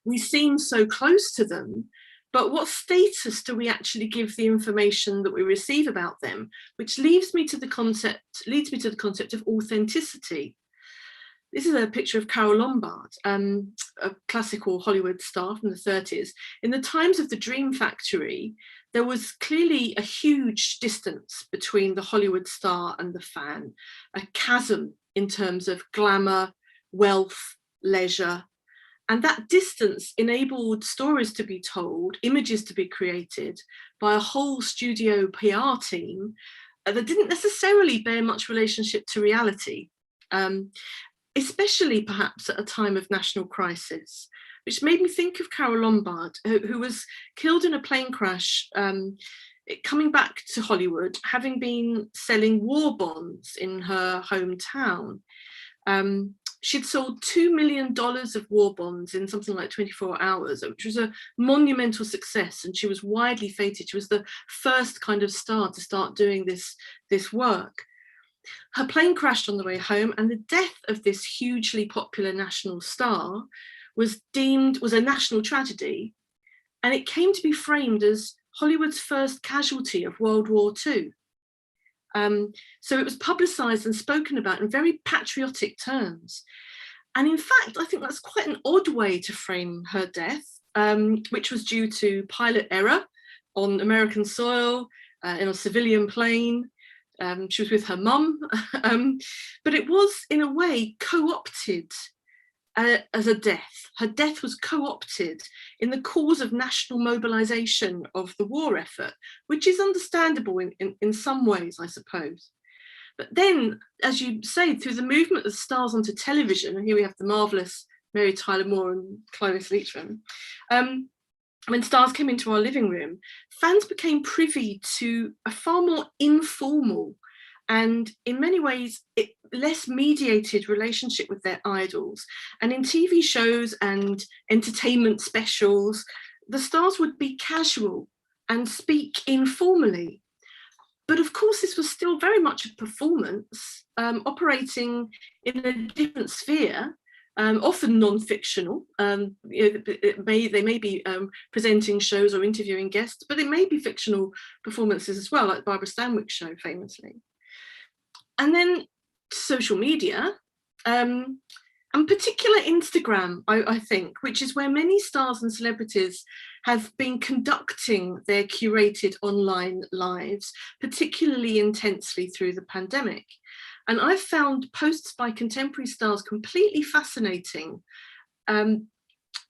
We seem so close to them, but what status do we actually give the information that we receive about them? Which leads me to the concept of authenticity. This is a picture of Carole Lombard, a classical Hollywood star from the 30s. In the times of the Dream Factory, there was clearly a huge distance between the Hollywood star and the fan, a chasm in terms of glamour, wealth, leisure. And that distance enabled stories to be told, images to be created by a whole studio PR team that didn't necessarily bear much relationship to reality, especially perhaps at a time of national crisis, which made me think of Carole Lombard, who was killed in a plane crash coming back to Hollywood, having been selling war bonds in her hometown. She'd sold $2 million of war bonds in something like 24 hours, which was a monumental success, and she was widely feted. She was the first kind of star to start doing this work. Her plane crashed on the way home, and the death of this hugely popular national star was a national tragedy, and it came to be framed as Hollywood's first casualty of World War II. So it was publicised and spoken about in very patriotic terms. And in fact, I think that's quite an odd way to frame her death, which was due to pilot error on American soil, in a civilian plane. She was with her mum, but it was in a way co-opted as a death. Her death was co-opted in the cause of national mobilisation of the war effort, which is understandable in some ways, I suppose. But then, as you say, through the movement of stars onto television, and here we have the marvellous Mary Tyler Moore and Clovis Leachman, when stars came into our living room, fans became privy to a far more informal and in many ways less mediated relationship with their idols. And in TV shows and entertainment specials, the stars would be casual and speak informally. But of course, this was still very much a performance, operating in a different sphere, often non-fictional. They may be presenting shows or interviewing guests, but it may be fictional performances as well, like Barbara Stanwyck's show, famously. And then social media, and particular Instagram, I think, which is where many stars and celebrities have been conducting their curated online lives, particularly intensely through the pandemic. And I've found posts by contemporary stars completely fascinating,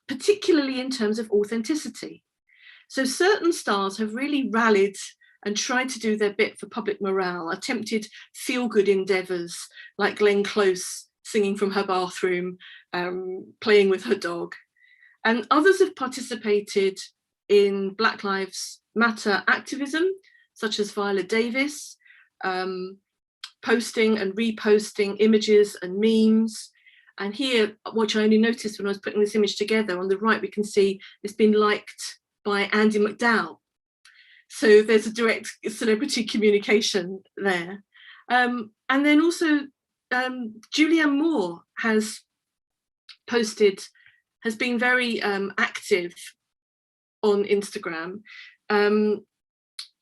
particularly in terms of authenticity. So certain stars have really rallied and tried to do their bit for public morale, attempted feel-good endeavours like Glenn Close singing from her bathroom, playing with her dog. And others have participated in Black Lives Matter activism, such as Viola Davis, posting and reposting images and memes. And here, what I only noticed when I was putting this image together, on the right, we can see it's been liked by Andy McDowell. So there's a direct celebrity communication there. And then also, Julian Moore has been very active on Instagram.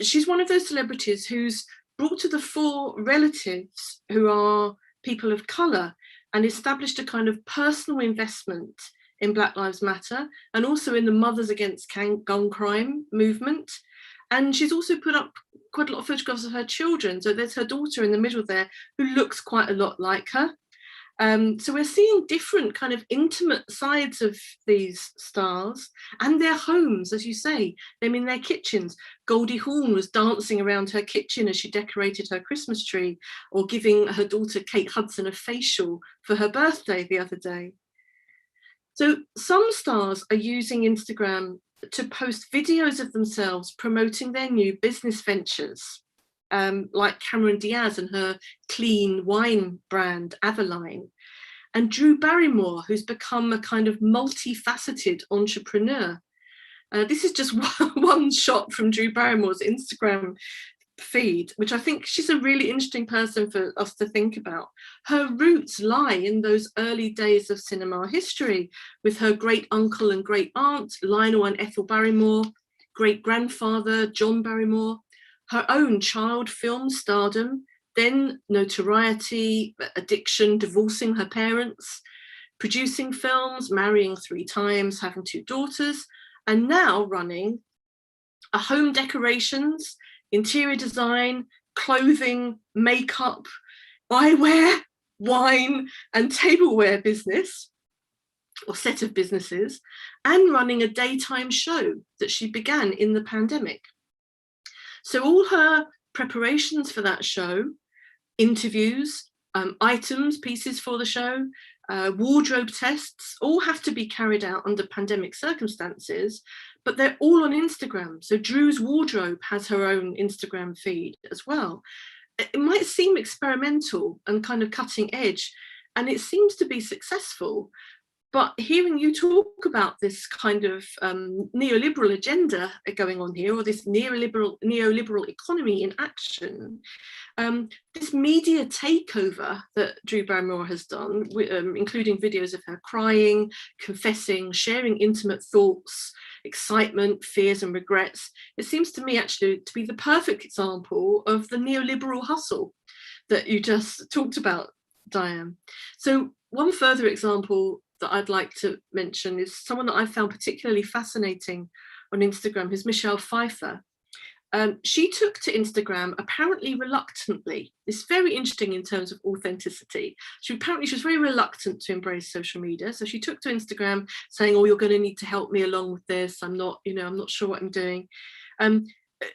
She's one of those celebrities who's brought to the fore relatives who are people of colour and established a kind of personal investment in Black Lives Matter and also in the Mothers Against Gun Crime movement. And she's also put up quite a lot of photographs of her children. So there's her daughter in the middle there who looks quite a lot like her. So we're seeing different kind of intimate sides of these stars and their homes, as you say, them in their kitchens. Goldie Hawn was dancing around her kitchen as she decorated her Christmas tree, or giving her daughter Kate Hudson a facial for her birthday the other day. So some stars are using Instagram to post videos of themselves promoting their new business ventures, like Cameron Diaz and her clean wine brand, Aveline, and Drew Barrymore, who's become a kind of multifaceted entrepreneur. This is just one shot from Drew Barrymore's Instagram feed, which I think she's a really interesting person for us to think about. Her roots lie in those early days of cinema history, with her great uncle and great aunt, Lionel and Ethel Barrymore, great grandfather, John Barrymore, her own child film stardom, then notoriety, addiction, divorcing her parents, producing films, marrying 3 times, having 2 daughters, and now running a home decorations, interior design, clothing, makeup, eyewear, wine, and tableware business, or set of businesses, and running a daytime show that she began in the pandemic. So all her preparations for that show, interviews, items, pieces for the show, wardrobe tests, all have to be carried out under pandemic circumstances, but they're all on Instagram. So Drew's wardrobe has her own Instagram feed as well. It might seem experimental and kind of cutting edge, and it seems to be successful. But hearing you talk about this kind of neoliberal agenda going on here, or this neoliberal economy in action, this media takeover that Drew Barrymore has done, including videos of her crying, confessing, sharing intimate thoughts, excitement, fears and regrets, it seems to me actually to be the perfect example of the neoliberal hustle that you just talked about, Diane. So one further example that I'd like to mention is someone that I found particularly fascinating on Instagram, who's Michelle Pfeiffer. She took to Instagram apparently reluctantly. It's very interesting in terms of authenticity. She was very reluctant to embrace social media. So she took to Instagram saying, oh, you're going to need to help me along with this. I'm not sure what I'm doing.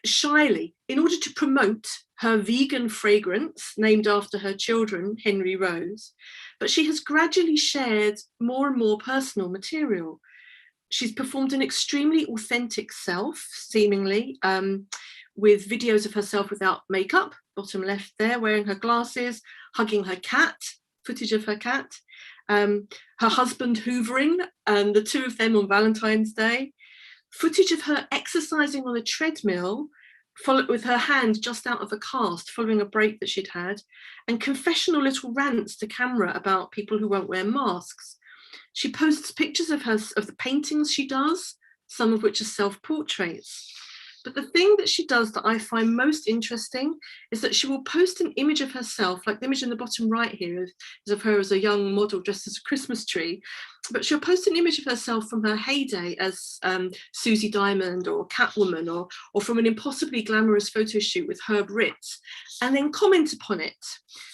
Shyly, in order to promote her vegan fragrance named after her children, Henry Rose, but she has gradually shared more and more personal material. She's performed an extremely authentic self, seemingly, with videos of herself without makeup, bottom left there, wearing her glasses, hugging her cat, footage of her cat, her husband hoovering, and the 2 of them on Valentine's Day. footage of her exercising on a treadmill, followed with her hand just out of a cast following a break that she'd had, and confessional little rants to camera about people who won't wear masks. She posts pictures of the paintings she does, some of which are self-portraits. But the thing that she does that I find most interesting is that she will post an image of herself, like the image in the bottom right here is of her as a young model dressed as a Christmas tree. But she'll post an image of herself from her heyday as Susie Diamond or Catwoman, or from an impossibly glamorous photo shoot with Herb Ritts, and then comment upon it.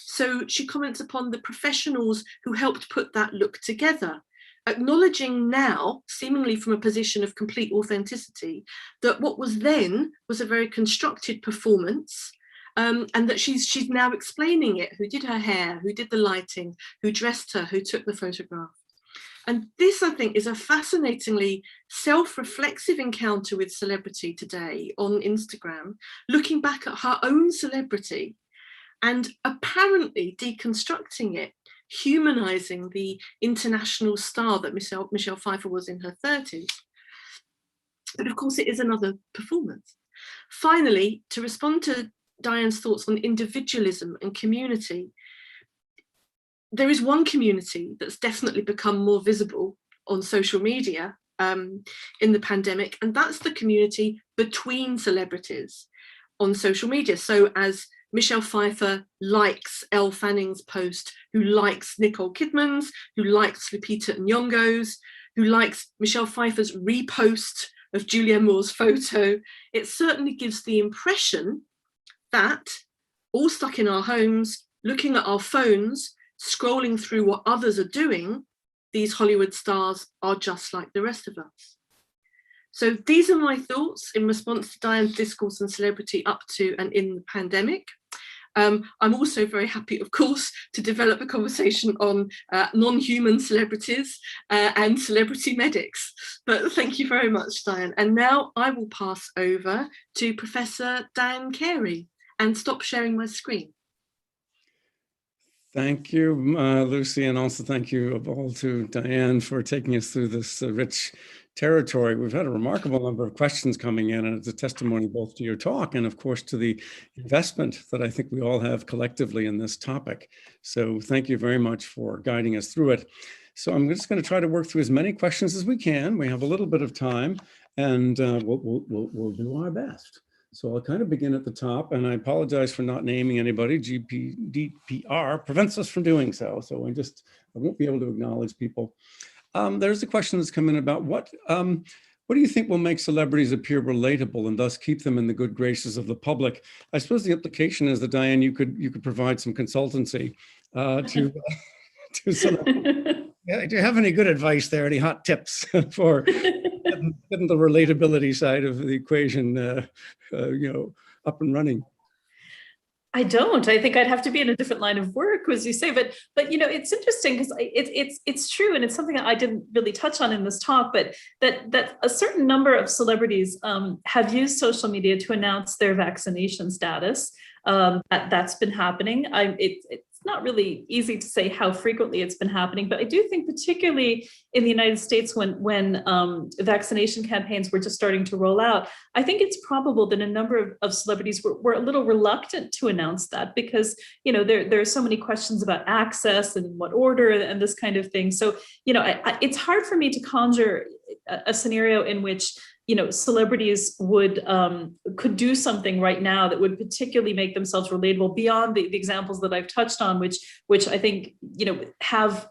So she comments upon the professionals who helped put that look together, acknowledging now, seemingly from a position of complete authenticity, that what was then was a very constructed performance, and that she's now explaining it, who did her hair, who did the lighting, who dressed her, who took the photograph. And this, I think, is a fascinatingly self-reflexive encounter with celebrity today on Instagram, looking back at her own celebrity and apparently deconstructing it, humanizing the international star that Michelle Pfeiffer was in her 30s. But of course, it is another performance. Finally, to respond to Diane's thoughts on individualism and community, there is one community that's definitely become more visible on social media in the pandemic, and that's the community between celebrities on social media. So as Michelle Pfeiffer likes Elle Fanning's post, who likes Nicole Kidman's, who likes Lupita Nyong'o's, who likes Michelle Pfeiffer's repost of Julian Moore's photo, it certainly gives the impression that, all stuck in our homes, looking at our phones, scrolling through what others are doing, these Hollywood stars are just like the rest of us. So these are my thoughts in response to Diane's discourse on celebrity up to and in the pandemic. I'm also very happy, of course, to develop a conversation on non-human celebrities and celebrity medics. But thank you very much, Diane. And now I will pass over to Professor Diane Carey and stop sharing my screen. Thank you, Lucy, and also thank you all to Diane for taking us through this rich territory. We've had a remarkable number of questions coming in, and it's a testimony both to your talk and, of course, to the investment that I think we all have collectively in this topic. So thank you very much for guiding us through it. So I'm just going to try to work through as many questions as we can. We have a little bit of time, and we'll do our best. So I'll kind of begin at the top, and I apologize for not naming anybody. GDPR prevents us from doing so. So I won't be able to acknowledge people. There's a question that's come in about what do you think will make celebrities appear relatable and thus keep them in the good graces of the public? I suppose the implication is that, Diane, you could provide some consultancy to celebrities. Yeah, do you have any good advice there? Any hot tips for getting the relatability side of the equation, up and running? I don't. I think I'd have to be in a different line of work, as you say. But it's interesting because it's true, and it's something that I didn't really touch on in this talk. But that a certain number of celebrities have used social media to announce their vaccination status. That's been happening. It's not really easy to say how frequently it's been happening, but I do think particularly in the United States when vaccination campaigns were just starting to roll out, I think it's probable that a number of celebrities were a little reluctant to announce that because, there are so many questions about access and what order and this kind of thing. So, it's hard for me to conjure a scenario in which celebrities could do something right now that would particularly make themselves relatable beyond the examples that I've touched on, which I think, have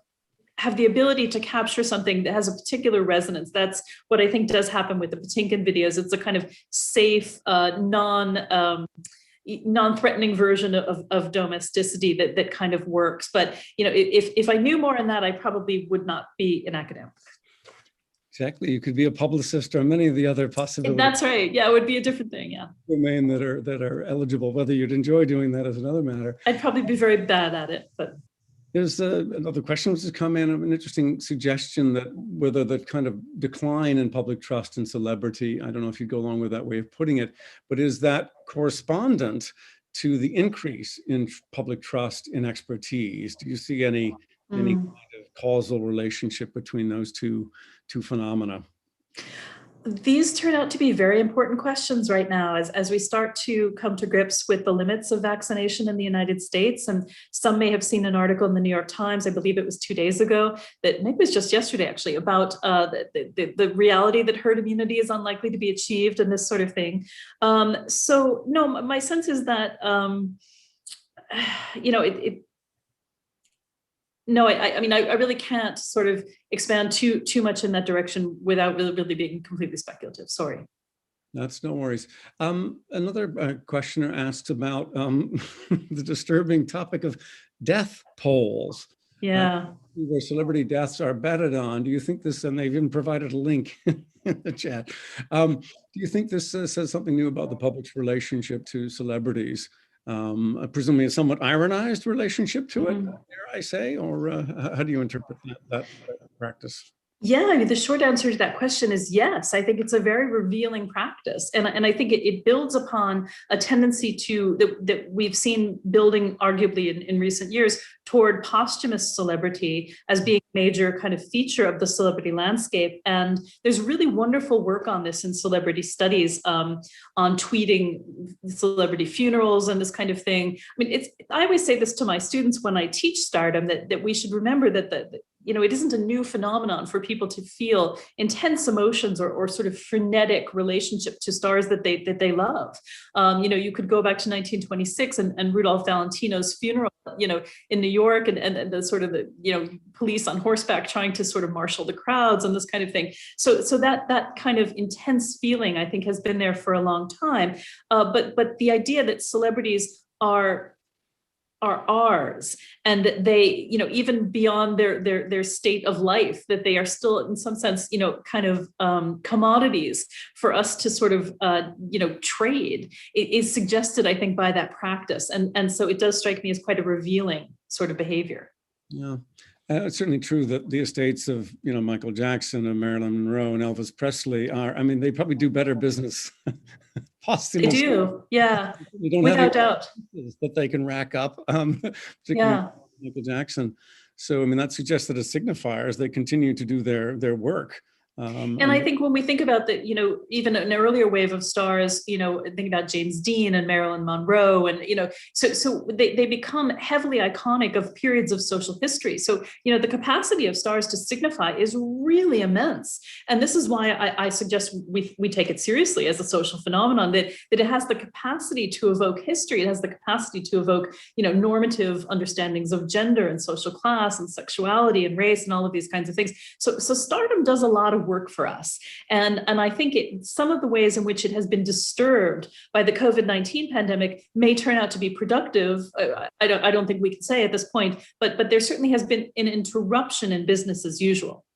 the ability to capture something that has a particular resonance. That's what I think does happen with the Patinkin videos. It's a kind of safe, non-threatening version of domesticity that kind of works. But, if I knew more on that, I probably would not be an academic. Exactly. You could be a publicist or many of the other possibilities. That's right. Yeah, it would be a different thing. Yeah. Domain that are eligible. Whether you'd enjoy doing that is another matter. I'd probably be very bad at it, but. There's another question which has come in, an interesting suggestion that whether the kind of decline in public trust in celebrity, I don't know if you go along with that way of putting it, but is that correspondent to the increase in public trust in expertise? Do you see any kind of causal relationship between those two phenomena? These turn out to be very important questions right now as we start to come to grips with the limits of vaccination in the United States. And some may have seen an article in the New York Times, I believe it was 2 days ago, that maybe it was just yesterday actually, about the reality that herd immunity is unlikely to be achieved and this sort of thing. So no, my sense is that, no, I mean, I really can't sort of expand too much in that direction without really being completely speculative. Sorry. That's no worries. Another questioner asks about the disturbing topic of death polls. Yeah. Where celebrity deaths are betted on. Do you think this, and they've even provided a link in the chat. Do you think this says something new about the public's relationship to celebrities? Presumably a somewhat ironized relationship to it, dare I say, or how do you interpret that practice? Yeah, I mean, the short answer to that question is yes. I think it's a very revealing practice. And I think it builds upon a tendency that we've seen building arguably in recent years toward posthumous celebrity as being a major kind of feature of the celebrity landscape. And there's really wonderful work on this in celebrity studies, on tweeting celebrity funerals and this kind of thing. I mean, I always say this to my students when I teach stardom, that we should remember that it isn't a new phenomenon for people to feel intense emotions or sort of frenetic relationship to stars that they love. You could go back to 1926 and Rudolph Valentino's funeral, in New York, and the sort of the police on horseback trying to sort of marshal the crowds and this kind of thing. So that kind of intense feeling, I think, has been there for a long time. But the idea that celebrities are ours, and that they, even beyond their state of life, that they are still in some sense, kind of commodities for us to sort of, trade, is suggested, I think, by that practice. And so it does strike me as quite a revealing sort of behavior. Yeah. It's certainly true that the estates of, Michael Jackson and Marilyn Monroe and Elvis Presley they probably do better business. They do, yeah, without doubt. That they can rack up, particularly Michael Jackson. So, I mean, that suggests that as signifiers, they continue to do their work. And I think when we think about that, even an earlier wave of stars, think about James Dean and Marilyn Monroe, and, so they become heavily iconic of periods of social history. So, the capacity of stars to signify is really immense. And this is why I suggest we take it seriously as a social phenomenon, that it has the capacity to evoke history. It has the capacity to evoke, normative understandings of gender and social class and sexuality and race and all of these kinds of things. So stardom does a lot of work for us. And I think some of the ways in which it has been disturbed by the COVID-19 pandemic may turn out to be productive. I don't think we can say at this point, but there certainly has been an interruption in business as usual.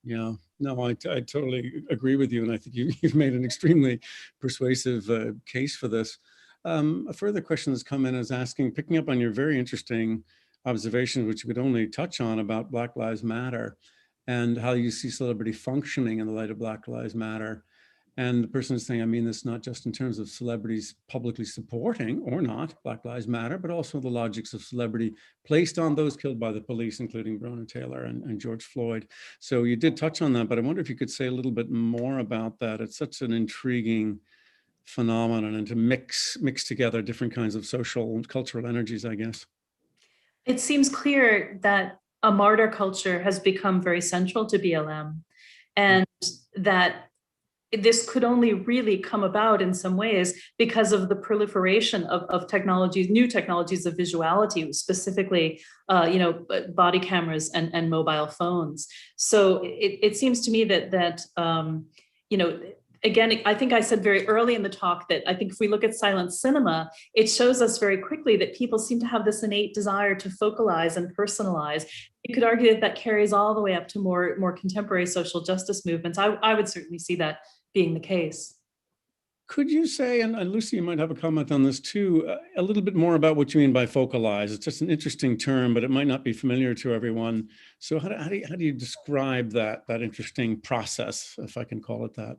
Yeah, no, I totally agree with you. And I think you've made an extremely persuasive case for this. A further question that's come in is picking up on your very interesting observations, which we could only touch on, about Black Lives Matter and how you see celebrity functioning in the light of Black Lives Matter. And the person is saying, I mean this not just in terms of celebrities publicly supporting or not Black Lives Matter, but also the logics of celebrity placed on those killed by the police, including Breonna Taylor and George Floyd. So you did touch on that, but I wonder if you could say a little bit more about that. It's such an intriguing phenomenon, and to mix together different kinds of social and cultural energies, I guess. It seems clear that a martyr culture has become very central to BLM, and that this could only really come about in some ways because of the proliferation of technologies, new technologies of visuality, specifically, body cameras and mobile phones. So it seems to me that again, I think I said very early in the talk that I think if we look at silent cinema, it shows us very quickly that people seem to have this innate desire to focalize and personalize. You could argue that carries all the way up to more contemporary social justice movements. I would certainly see that being the case. Could you say, and Lucy, you might have a comment on this too, a little bit more about what you mean by focalize? It's just an interesting term, but it might not be familiar to everyone. So how do you describe that interesting process, if I can call it that?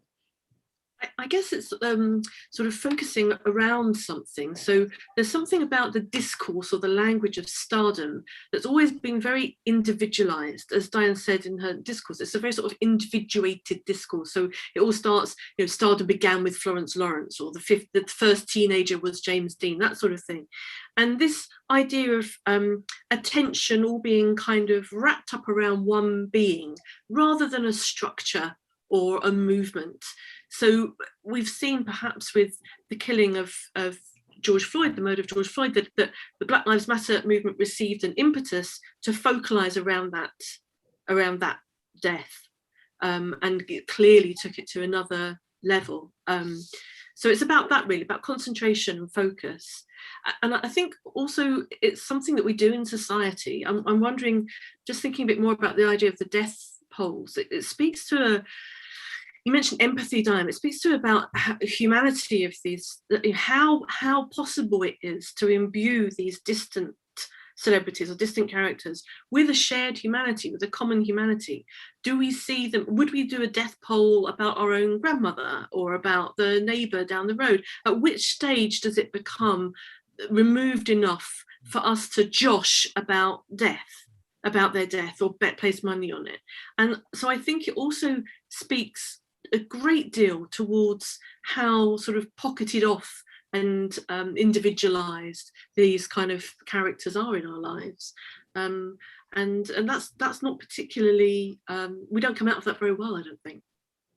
I guess it's sort of focusing around something. So there's something about the discourse or the language of stardom that's always been very individualized. As Diane said in her discourse, it's a very sort of individuated discourse. So it all starts, you know, stardom began with Florence Lawrence, or the first teenager was James Dean, that sort of thing. And this idea of attention all being kind of wrapped up around one being rather than a structure or a movement. So we've seen perhaps with the killing of George Floyd, the murder of George Floyd, that the Black Lives Matter movement received an impetus to focalize around that death, and it clearly took it to another level. So it's about that, really, about concentration and focus. And I think also it's something that we do in society. I'm wondering, just thinking a bit more about the idea of the death polls, it speaks to you mentioned empathy, Diane. It speaks to about humanity of these, how possible it is to imbue these distant celebrities or distant characters with a shared humanity, with a common humanity. Do we see them? Would we do a death poll about our own grandmother or about the neighbour down the road? At which stage does it become removed enough for us to josh about death, about their death, or place money on it? And so I think it also speaks a great deal towards how sort of pocketed off and individualized these kind of characters are in our lives, and that's not particularly, we don't come out of that very well, I don't think.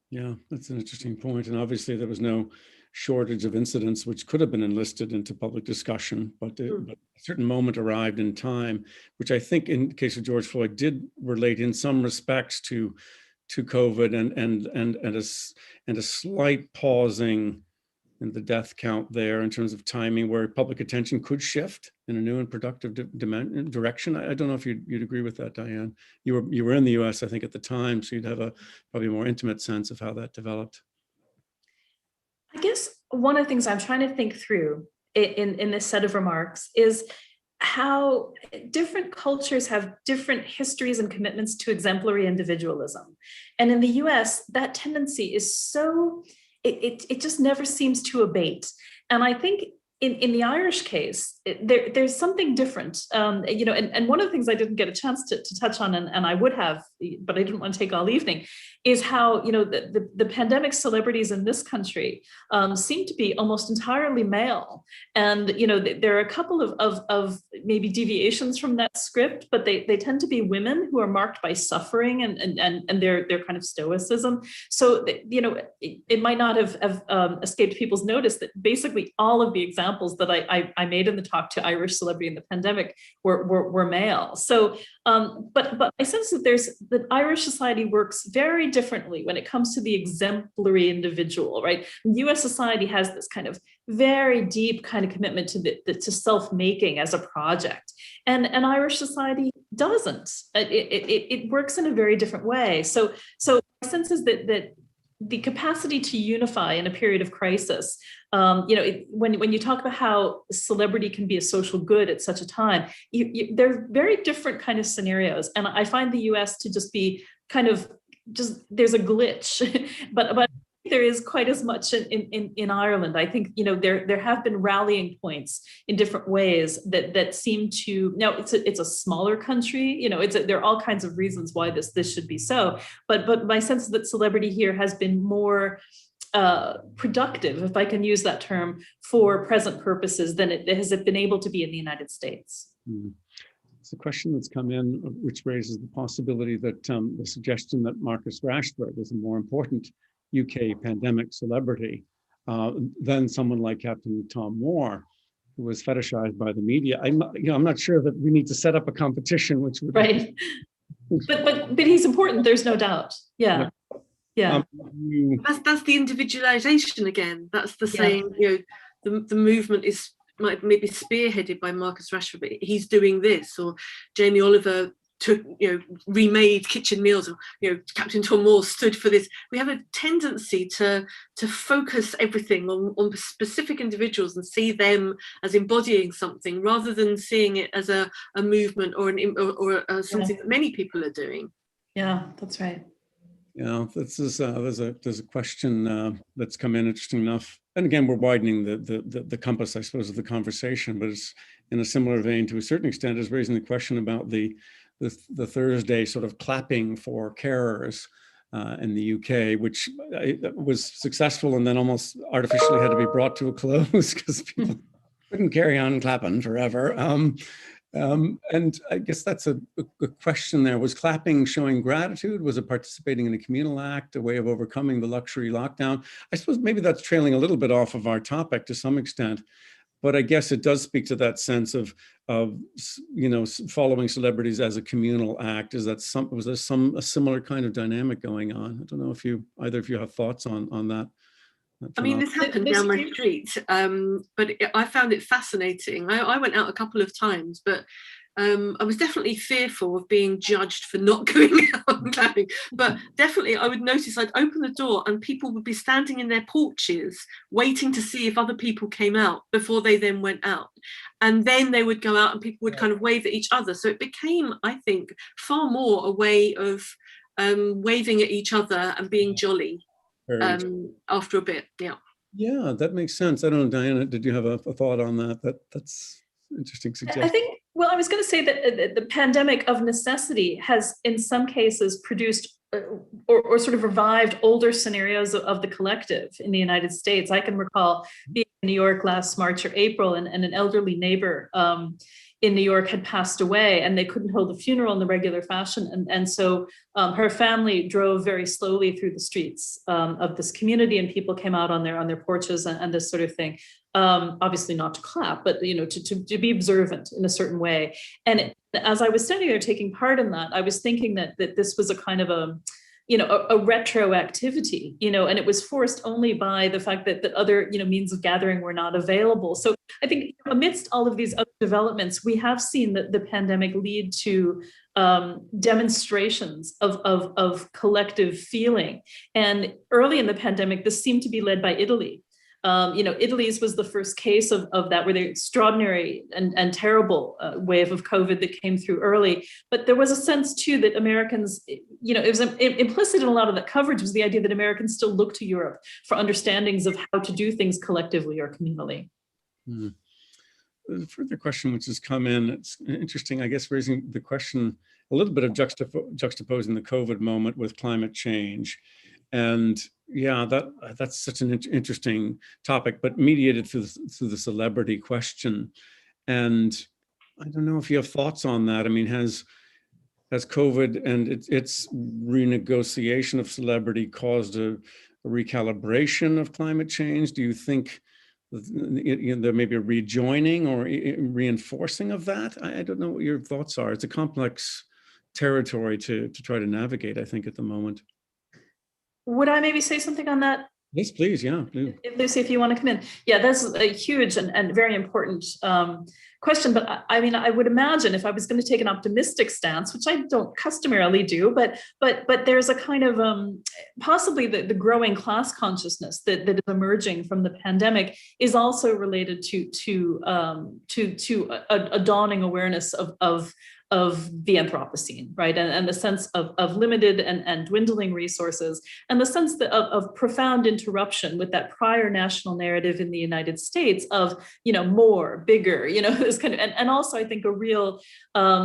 Yeah, that's an interesting point. And obviously there was no shortage of incidents which could have been enlisted into public discussion, but a certain moment arrived in time, which I think in the case of George Floyd did relate in some respects to COVID and a slight pausing in the death count there in terms of timing, where public attention could shift in a new and productive direction. I don't know if you'd agree with that, Diane. You were in the US, I think, at the time, so you'd have a probably more intimate sense of how that developed. I guess one of the things I'm trying to think through in this set of remarks is how different cultures have different histories and commitments to exemplary individualism. And in the US, that tendency is so, it just never seems to abate. And I think in the Irish case, there's something different, you know, and one of the things I didn't get a chance to touch on, and I would have, but I didn't want to take all evening, is how, you know, the pandemic celebrities in this country seem to be almost entirely male. And, you know, there are a couple of maybe deviations from that script, but they tend to be women who are marked by suffering and their kind of stoicism. So, you know, it might not have escaped people's notice that basically all of the examples that I made in the talk to Irish celebrity in the pandemic were male. So, but I sense that Irish society works very differently when it comes to the exemplary individual, right? US society has this kind of very deep kind of commitment to self-making as a project, and Irish society doesn't. It works in a very different way. So my sense is that the capacity to unify in a period of crisis, you know, when you talk about how celebrity can be a social good at such a time, they're very different kind of scenarios. And I find the US to just be kind of there's a glitch, but there is quite as much in Ireland. I think, you know, there have been rallying points in different ways that seem to, now it's a smaller country, you know, there are all kinds of reasons why this should be so, but my sense is that celebrity here has been more productive, if I can use that term, for present purposes than it has been able to be in the United States. Mm-hmm. It's a question that's come in, which raises the possibility that the suggestion that Marcus Rashford is a more important UK pandemic celebrity than someone like Captain Tom Moore, who was fetishized by the media. I'm not sure that we need to set up a competition, which would right. But he's important. There's no doubt. Yeah. Yeah. That's the individualization again. That's the same. You know, the movement is maybe spearheaded by Marcus Rashford, but he's doing this, or Jamie Oliver remade kitchen meals, or Captain Tom Moore stood for this. We have a tendency to focus everything on specific individuals and see them as embodying something, rather than seeing it as a movement or something that many people are doing. Yeah, that's right. Yeah, this is there's a question that's come in, interesting enough. And again, we're widening the compass, I suppose, of the conversation, but it's in a similar vein to a certain extent, is raising the question about the Thursday sort of clapping for carers in the UK, which was successful and then almost artificially had to be brought to a close because people couldn't carry on clapping forever. And I guess that's a question there. Was clapping showing gratitude? Was it participating in a communal act, a way of overcoming the luxury lockdown? I suppose maybe that's trailing a little bit off of our topic to some extent, but I guess it does speak to that sense of following celebrities as a communal act. Was there a similar kind of dynamic going on? I don't know if either of you have thoughts on that. I mean, this happened down my street, but I found it fascinating. I went out a couple of times, but I was definitely fearful of being judged for not going out and clapping. But definitely I would notice I'd open the door and people would be standing in their porches waiting to see if other people came out before they then went out. And then they would go out and people would kind of wave at each other. So it became, I think, far more a way of waving at each other and being jolly. After a bit, yeah, that makes sense. I don't know, Diana, did you have a thought on that? That's interesting suggestion. I think, well, I was going to say that the pandemic of necessity has in some cases produced or sort of revived older scenarios of the collective in the United States. I can recall being in New York last March or April, and an elderly neighbor in New York had passed away, and they couldn't hold the funeral in the regular fashion. And so her family drove very slowly through the streets of this community, and people came out on their porches and this sort of thing. Obviously not to clap, but to be observant in a certain way. And as I was standing there taking part in that, I was thinking that this was a kind of a retro activity, and it was forced only by the fact that other, means of gathering were not available. So I think amidst all of these other developments, we have seen that the pandemic lead to demonstrations of collective feeling. And early in the pandemic, this seemed to be led by Italy. Italy's was the first case of that, where the extraordinary and terrible wave of COVID that came through early. But there was a sense too that Americans, it was implicit in a lot of that coverage was the idea that Americans still look to Europe for understandings of how to do things collectively or communally. A further question which has come in, it's interesting, I guess, raising the question a little bit of juxtaposing the COVID moment with climate change. And yeah, that's such an interesting topic, but mediated through the celebrity question. And I don't know if you have thoughts on that. I mean, has COVID and its renegotiation of celebrity caused a recalibration of climate change? Do you think there may be a rejoining or reinforcing of that? I don't know what your thoughts are. It's a complex territory to try to navigate, I think, at the moment. Would I maybe say something on that? Yes, please. Yeah. Lucy, if you want to come in. Yeah, that's a huge and very important question. But I mean, I would imagine if I was going to take an optimistic stance, which I don't customarily do, but there's a kind of possibly the growing class consciousness that is emerging from the pandemic is also related to a dawning awareness of the Anthropocene, right? And the sense of limited and dwindling resources, and the sense of profound interruption with that prior national narrative in the United States of, more, bigger, this kind of, and also I think a real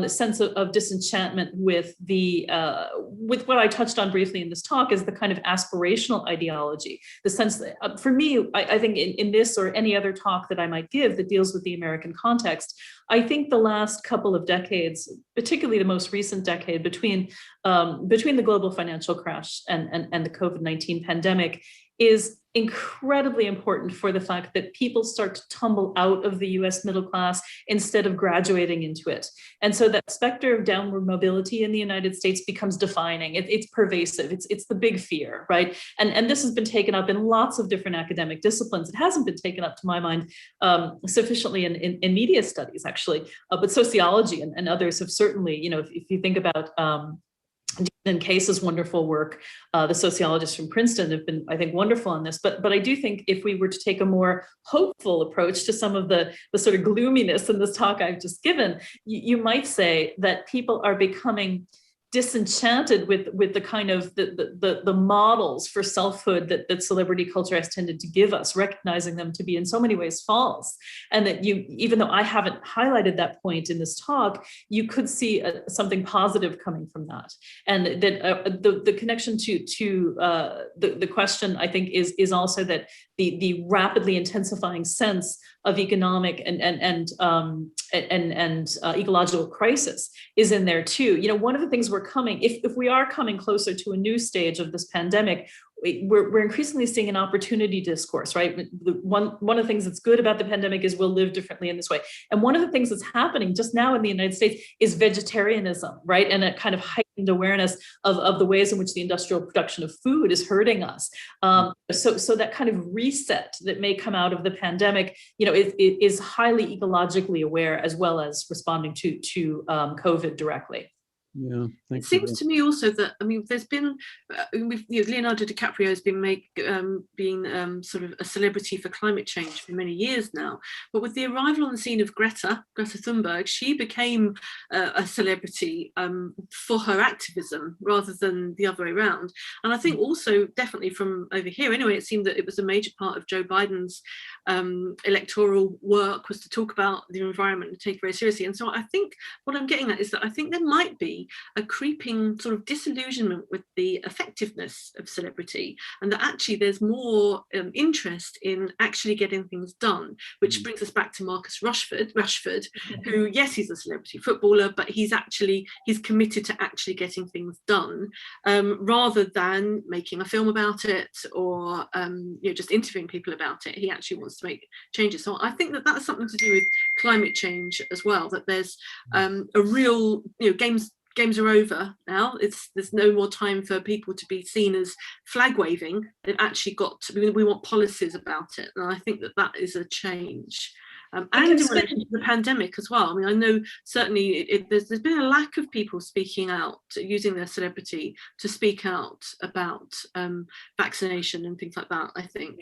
sense of disenchantment with with what I touched on briefly in this talk is the kind of aspirational ideology, the sense that for me, I think in this or any other talk that I might give that deals with the American context, I think the last couple of decades, particularly the most recent decade between the global financial crash and the COVID-19 pandemic, is incredibly important for the fact that people start to tumble out of the US middle class instead of graduating into it. And so that specter of downward mobility in the United States becomes defining. It's pervasive. It's the big fear, right? And this has been taken up in lots of different academic disciplines. It hasn't been taken up, to my mind, sufficiently in media studies, actually. But sociology and others have certainly, if you think about Damon Case's wonderful work, the sociologists from Princeton have been, I think, wonderful on this. But I do think if we were to take a more hopeful approach to some of the sort of gloominess in this talk I've just given, you might say that people are becoming disenchanted with the kind of the models for selfhood that celebrity culture has tended to give us, recognizing them to be in so many ways false. And that even though I haven't highlighted that point in this talk, you could see something positive coming from that. And that the connection to the question, I think, is also that the rapidly intensifying sense of economic and ecological crisis is in there too. You know, one of the things we're coming, if we are coming closer to a new stage of this pandemic, we're increasingly seeing an opportunity discourse, right? One of the things that's good about the pandemic is we'll live differently in this way. And one of the things that's happening just now in the United States is vegetarianism, right? And a kind of heightened awareness of the ways in which the industrial production of food is hurting us. So that kind of reset that may come out of the pandemic, you know, is highly ecologically aware, as well as responding to COVID directly. Yeah, it seems to me also that, I mean, there's been, Leonardo Dicaprio has been being sort of a celebrity for climate change for many years now. But with the arrival on the scene of Greta Thunberg, she became a celebrity for her activism rather than the other way around. And I think also, definitely from over here anyway, it seemed that it was a major part of Joe Biden's electoral work was to talk about the environment and take it very seriously. And so I think what I'm getting at is that I think there might be a creeping sort of disillusionment with the effectiveness of celebrity, and that actually there's more interest in actually getting things done, which brings us back to Marcus Rashford, who, yes, he's a celebrity footballer, but he's committed to actually getting things done, rather than making a film about it or just interviewing people about it. He actually wants to make changes. So I think that that's something to do with climate change as well, that there's a real, games are over now. There's no more time for people to be seen as flag waving. They've actually got to, we want policies about it. And I think that is a change. And in relation to the pandemic as well. I mean, I know certainly there's been a lack of people speaking out, using their celebrity to speak out about vaccination and things like that, I think.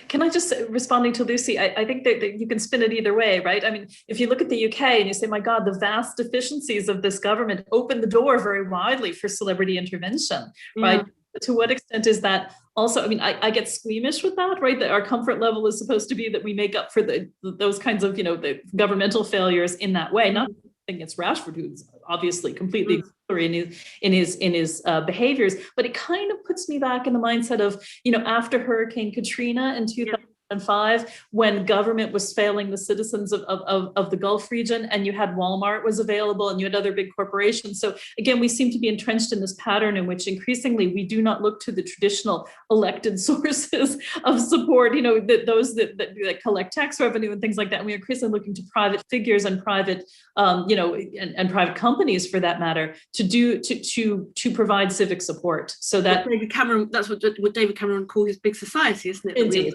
Can I just, responding to Lucy, I think that you can spin it either way, right? I mean, if you look at the UK and you say, my God, the vast deficiencies of this government open the door very widely for celebrity intervention, right? To what extent is that also, I mean, I get squeamish with that, right? That our comfort level is supposed to be that we make up for those kinds of, the governmental failures in that way. Not against Rashford, who's obviously completely exemplary in his behaviors, but it kind of puts me back in the mindset of, after Hurricane Katrina in 2005, when government was failing the citizens of the Gulf region, and you had Walmart was available and you had other big corporations. So again, we seem to be entrenched in this pattern in which increasingly we do not look to the traditional elected sources of support, those that collect tax revenue and things like that. And we're increasingly looking to private figures and private, and private companies for that matter, to provide civic support. So that David Cameron, that's what David Cameron called his big society, isn't it? Indeed,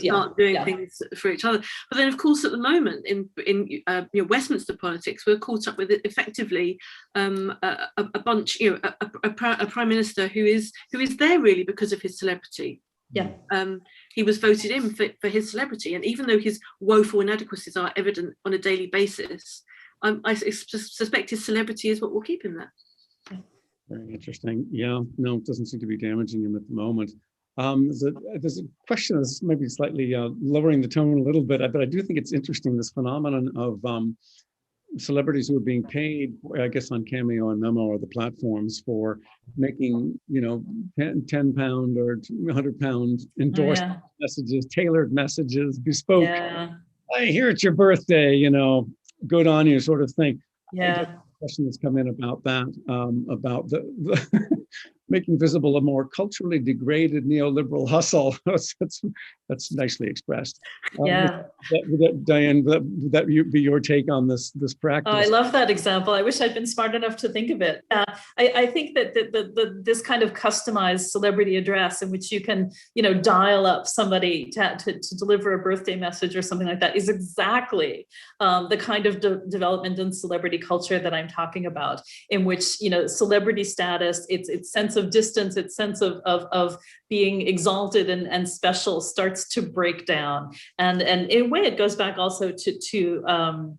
Things for each other. But then, of course, at the moment in Westminster politics, we're caught up with effectively a bunch, a prime minister who is there really because of his celebrity. He was voted in for his celebrity, and even though his woeful inadequacies are evident on a daily basis, I suspect his celebrity is what will keep him there. Very interesting. Yeah, no, it doesn't seem to be damaging him at the moment. There's a question that's maybe slightly lowering the tone a little bit, but I do think it's interesting, this phenomenon of celebrities who are being paid, I guess, on Cameo and Memo or the platforms for making, 10 pound or 100 pound endorsed messages, tailored messages, bespoke. Hey, here it's your birthday, good on you, sort of thing. Question that's come in about that, about the making visible a more culturally degraded neoliberal hustle. That's nicely expressed. Diane, would that be your take on this practice? Oh, I love that example. I wish I'd been smart enough to think of it. I think that this kind of customized celebrity address in which you can, dial up somebody to deliver a birthday message or something like that is exactly the kind of development in celebrity culture that I'm talking about, in which, celebrity status, its sense of distance, its sense of being exalted and special starts to break down. And in a way, it goes back also to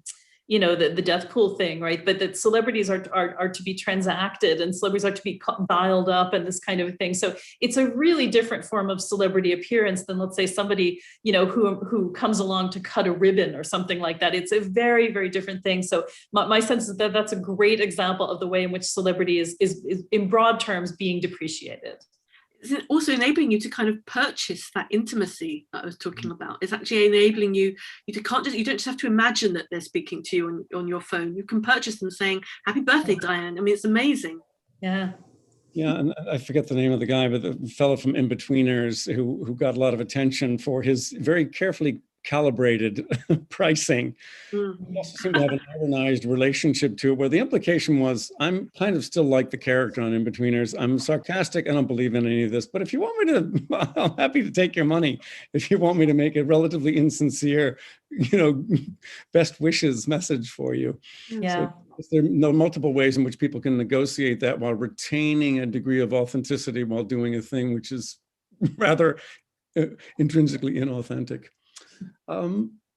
the death pool thing, right? But that celebrities are to be transacted, and celebrities are to be dialed up, and this kind of thing. So it's a really different form of celebrity appearance than, let's say, somebody, who comes along to cut a ribbon or something like that. It's a very, very different thing. So my sense is that that's a great example of the way in which celebrity is in broad terms being depreciated. Is it also enabling you to kind of purchase that intimacy that I was talking about? It's actually enabling you to you don't just have to imagine that they're speaking to you on your phone. You can purchase them saying, "Happy birthday, Diane." I mean, it's amazing. Yeah. Yeah, and I forget the name of the guy, but the fellow from In-Betweeners who got a lot of attention for his very carefully calibrated pricing. We also seem to have an organized relationship to it, where the implication was, I'm kind of still like the character on In-Betweeners. I'm sarcastic. I don't believe in any of this. But if you want me to, I'm happy to take your money. If you want me to make a relatively insincere, best wishes message for you. Yeah. So there are multiple ways in which people can negotiate that while retaining a degree of authenticity while doing a thing which is rather intrinsically inauthentic.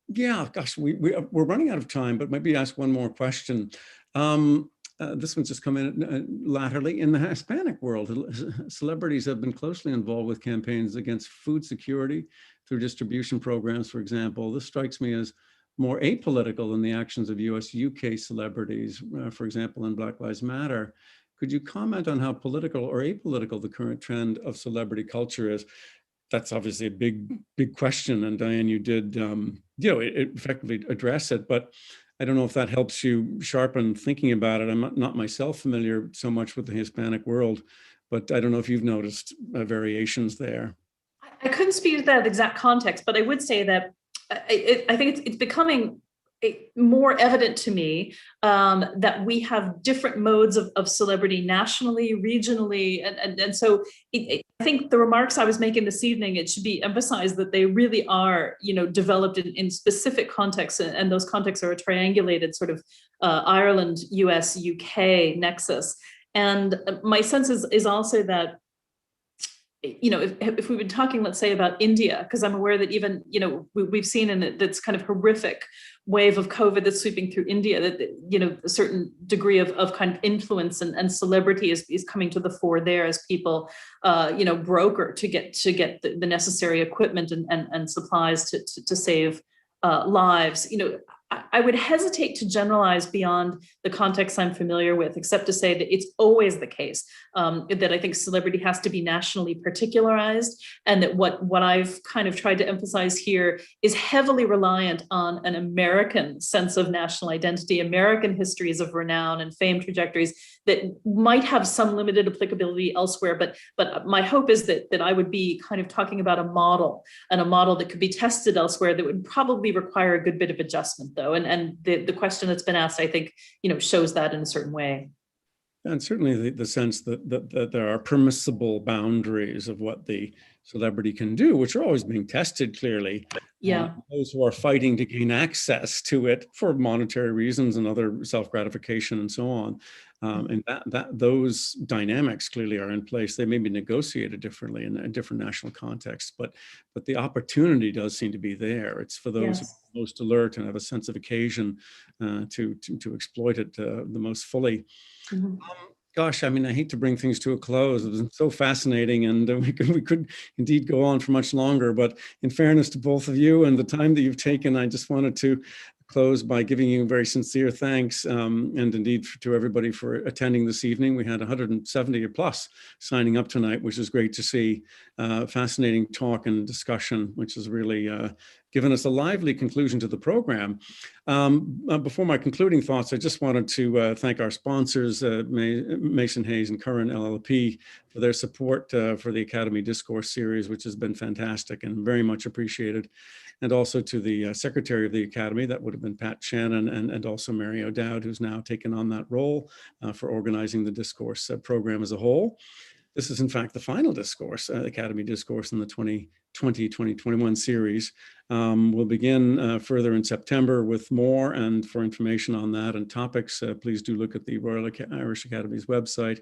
Yeah, gosh, we're running out of time, but maybe ask one more question. This one's just come in latterly. In the Hispanic world, celebrities have been closely involved with campaigns against food security through distribution programs, for example. This strikes me as more apolitical than the actions of US-UK celebrities, for example, in Black Lives Matter. Could you comment on how political or apolitical the current trend of celebrity culture is? That's obviously a big question, and Diane, you did, it effectively address it, but I don't know if that helps you sharpen thinking about it. I'm not myself familiar so much with the Hispanic world, but I don't know if you've noticed variations there. I couldn't speak to that exact context, but I would say that I think it's becoming more evident to me that we have different modes of celebrity nationally, regionally, and so I think the remarks I was making this evening, it should be emphasized that they really are, developed in specific contexts, and those contexts are a triangulated sort of Ireland, US, UK nexus. And my sense is also that, if we've been talking, let's say, about India, because I'm aware that even, we've seen in this kind of horrific wave of COVID that's sweeping through India, that, a certain degree of kind of influence and celebrity is coming to the fore there as people, broker to get the necessary equipment and supplies to save lives. I would hesitate to generalize beyond the context I'm familiar with, except to say that it's always the case that I think celebrity has to be nationally particularized, and that what I've kind of tried to emphasize here is heavily reliant on an American sense of national identity, American histories of renown and fame trajectories that might have some limited applicability elsewhere. But my hope is that I would be kind of talking about a model, and a model that could be tested elsewhere that would probably require a good bit of adjustment, though. And the question that's been asked, I think, shows that in a certain way. And certainly the sense that there are permissible boundaries of what the celebrity can do, which are always being tested clearly. Yeah. Those who are fighting to gain access to it for monetary reasons and other self-gratification and so on. And those dynamics clearly are in place. They may be negotiated differently in different national contexts, but the opportunity does seem to be there. It's for those who are most alert and have a sense of occasion to exploit it the most fully. Mm-hmm. Gosh, I mean, I hate to bring things to a close. It was so fascinating, and we could indeed go on for much longer. But in fairness to both of you and the time that you've taken, I just wanted to close by giving you very sincere thanks, and indeed to everybody for attending this evening. We had 170 plus signing up tonight, which is great to see. Fascinating talk and discussion, which has really given us a lively conclusion to the program. Before my concluding thoughts, I just wanted to thank our sponsors, Mason Hayes and Curran LLP, for their support for the Academy Discourse series, which has been fantastic and very much appreciated. And also to the Secretary of the Academy, that would have been Pat Shannon, and also Mary O'Dowd, who's now taken on that role for organizing the Discourse program as a whole. This is in fact the final Discourse, Academy Discourse in the 2020-2021 series. We'll begin further in September with more, and for information on that and topics, please do look at the Royal Irish Academy's website,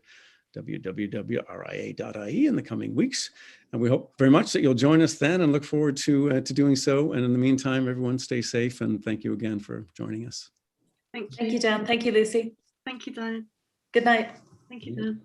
www.ria.ie, in the coming weeks. And we hope very much that you'll join us then, and look forward to doing so. And in the meantime, everyone stay safe, and thank you again for joining us. Thank you. Thank you, Dan. Thank you, Lucy. Thank you, Diane. Good night. Thank you, Dan.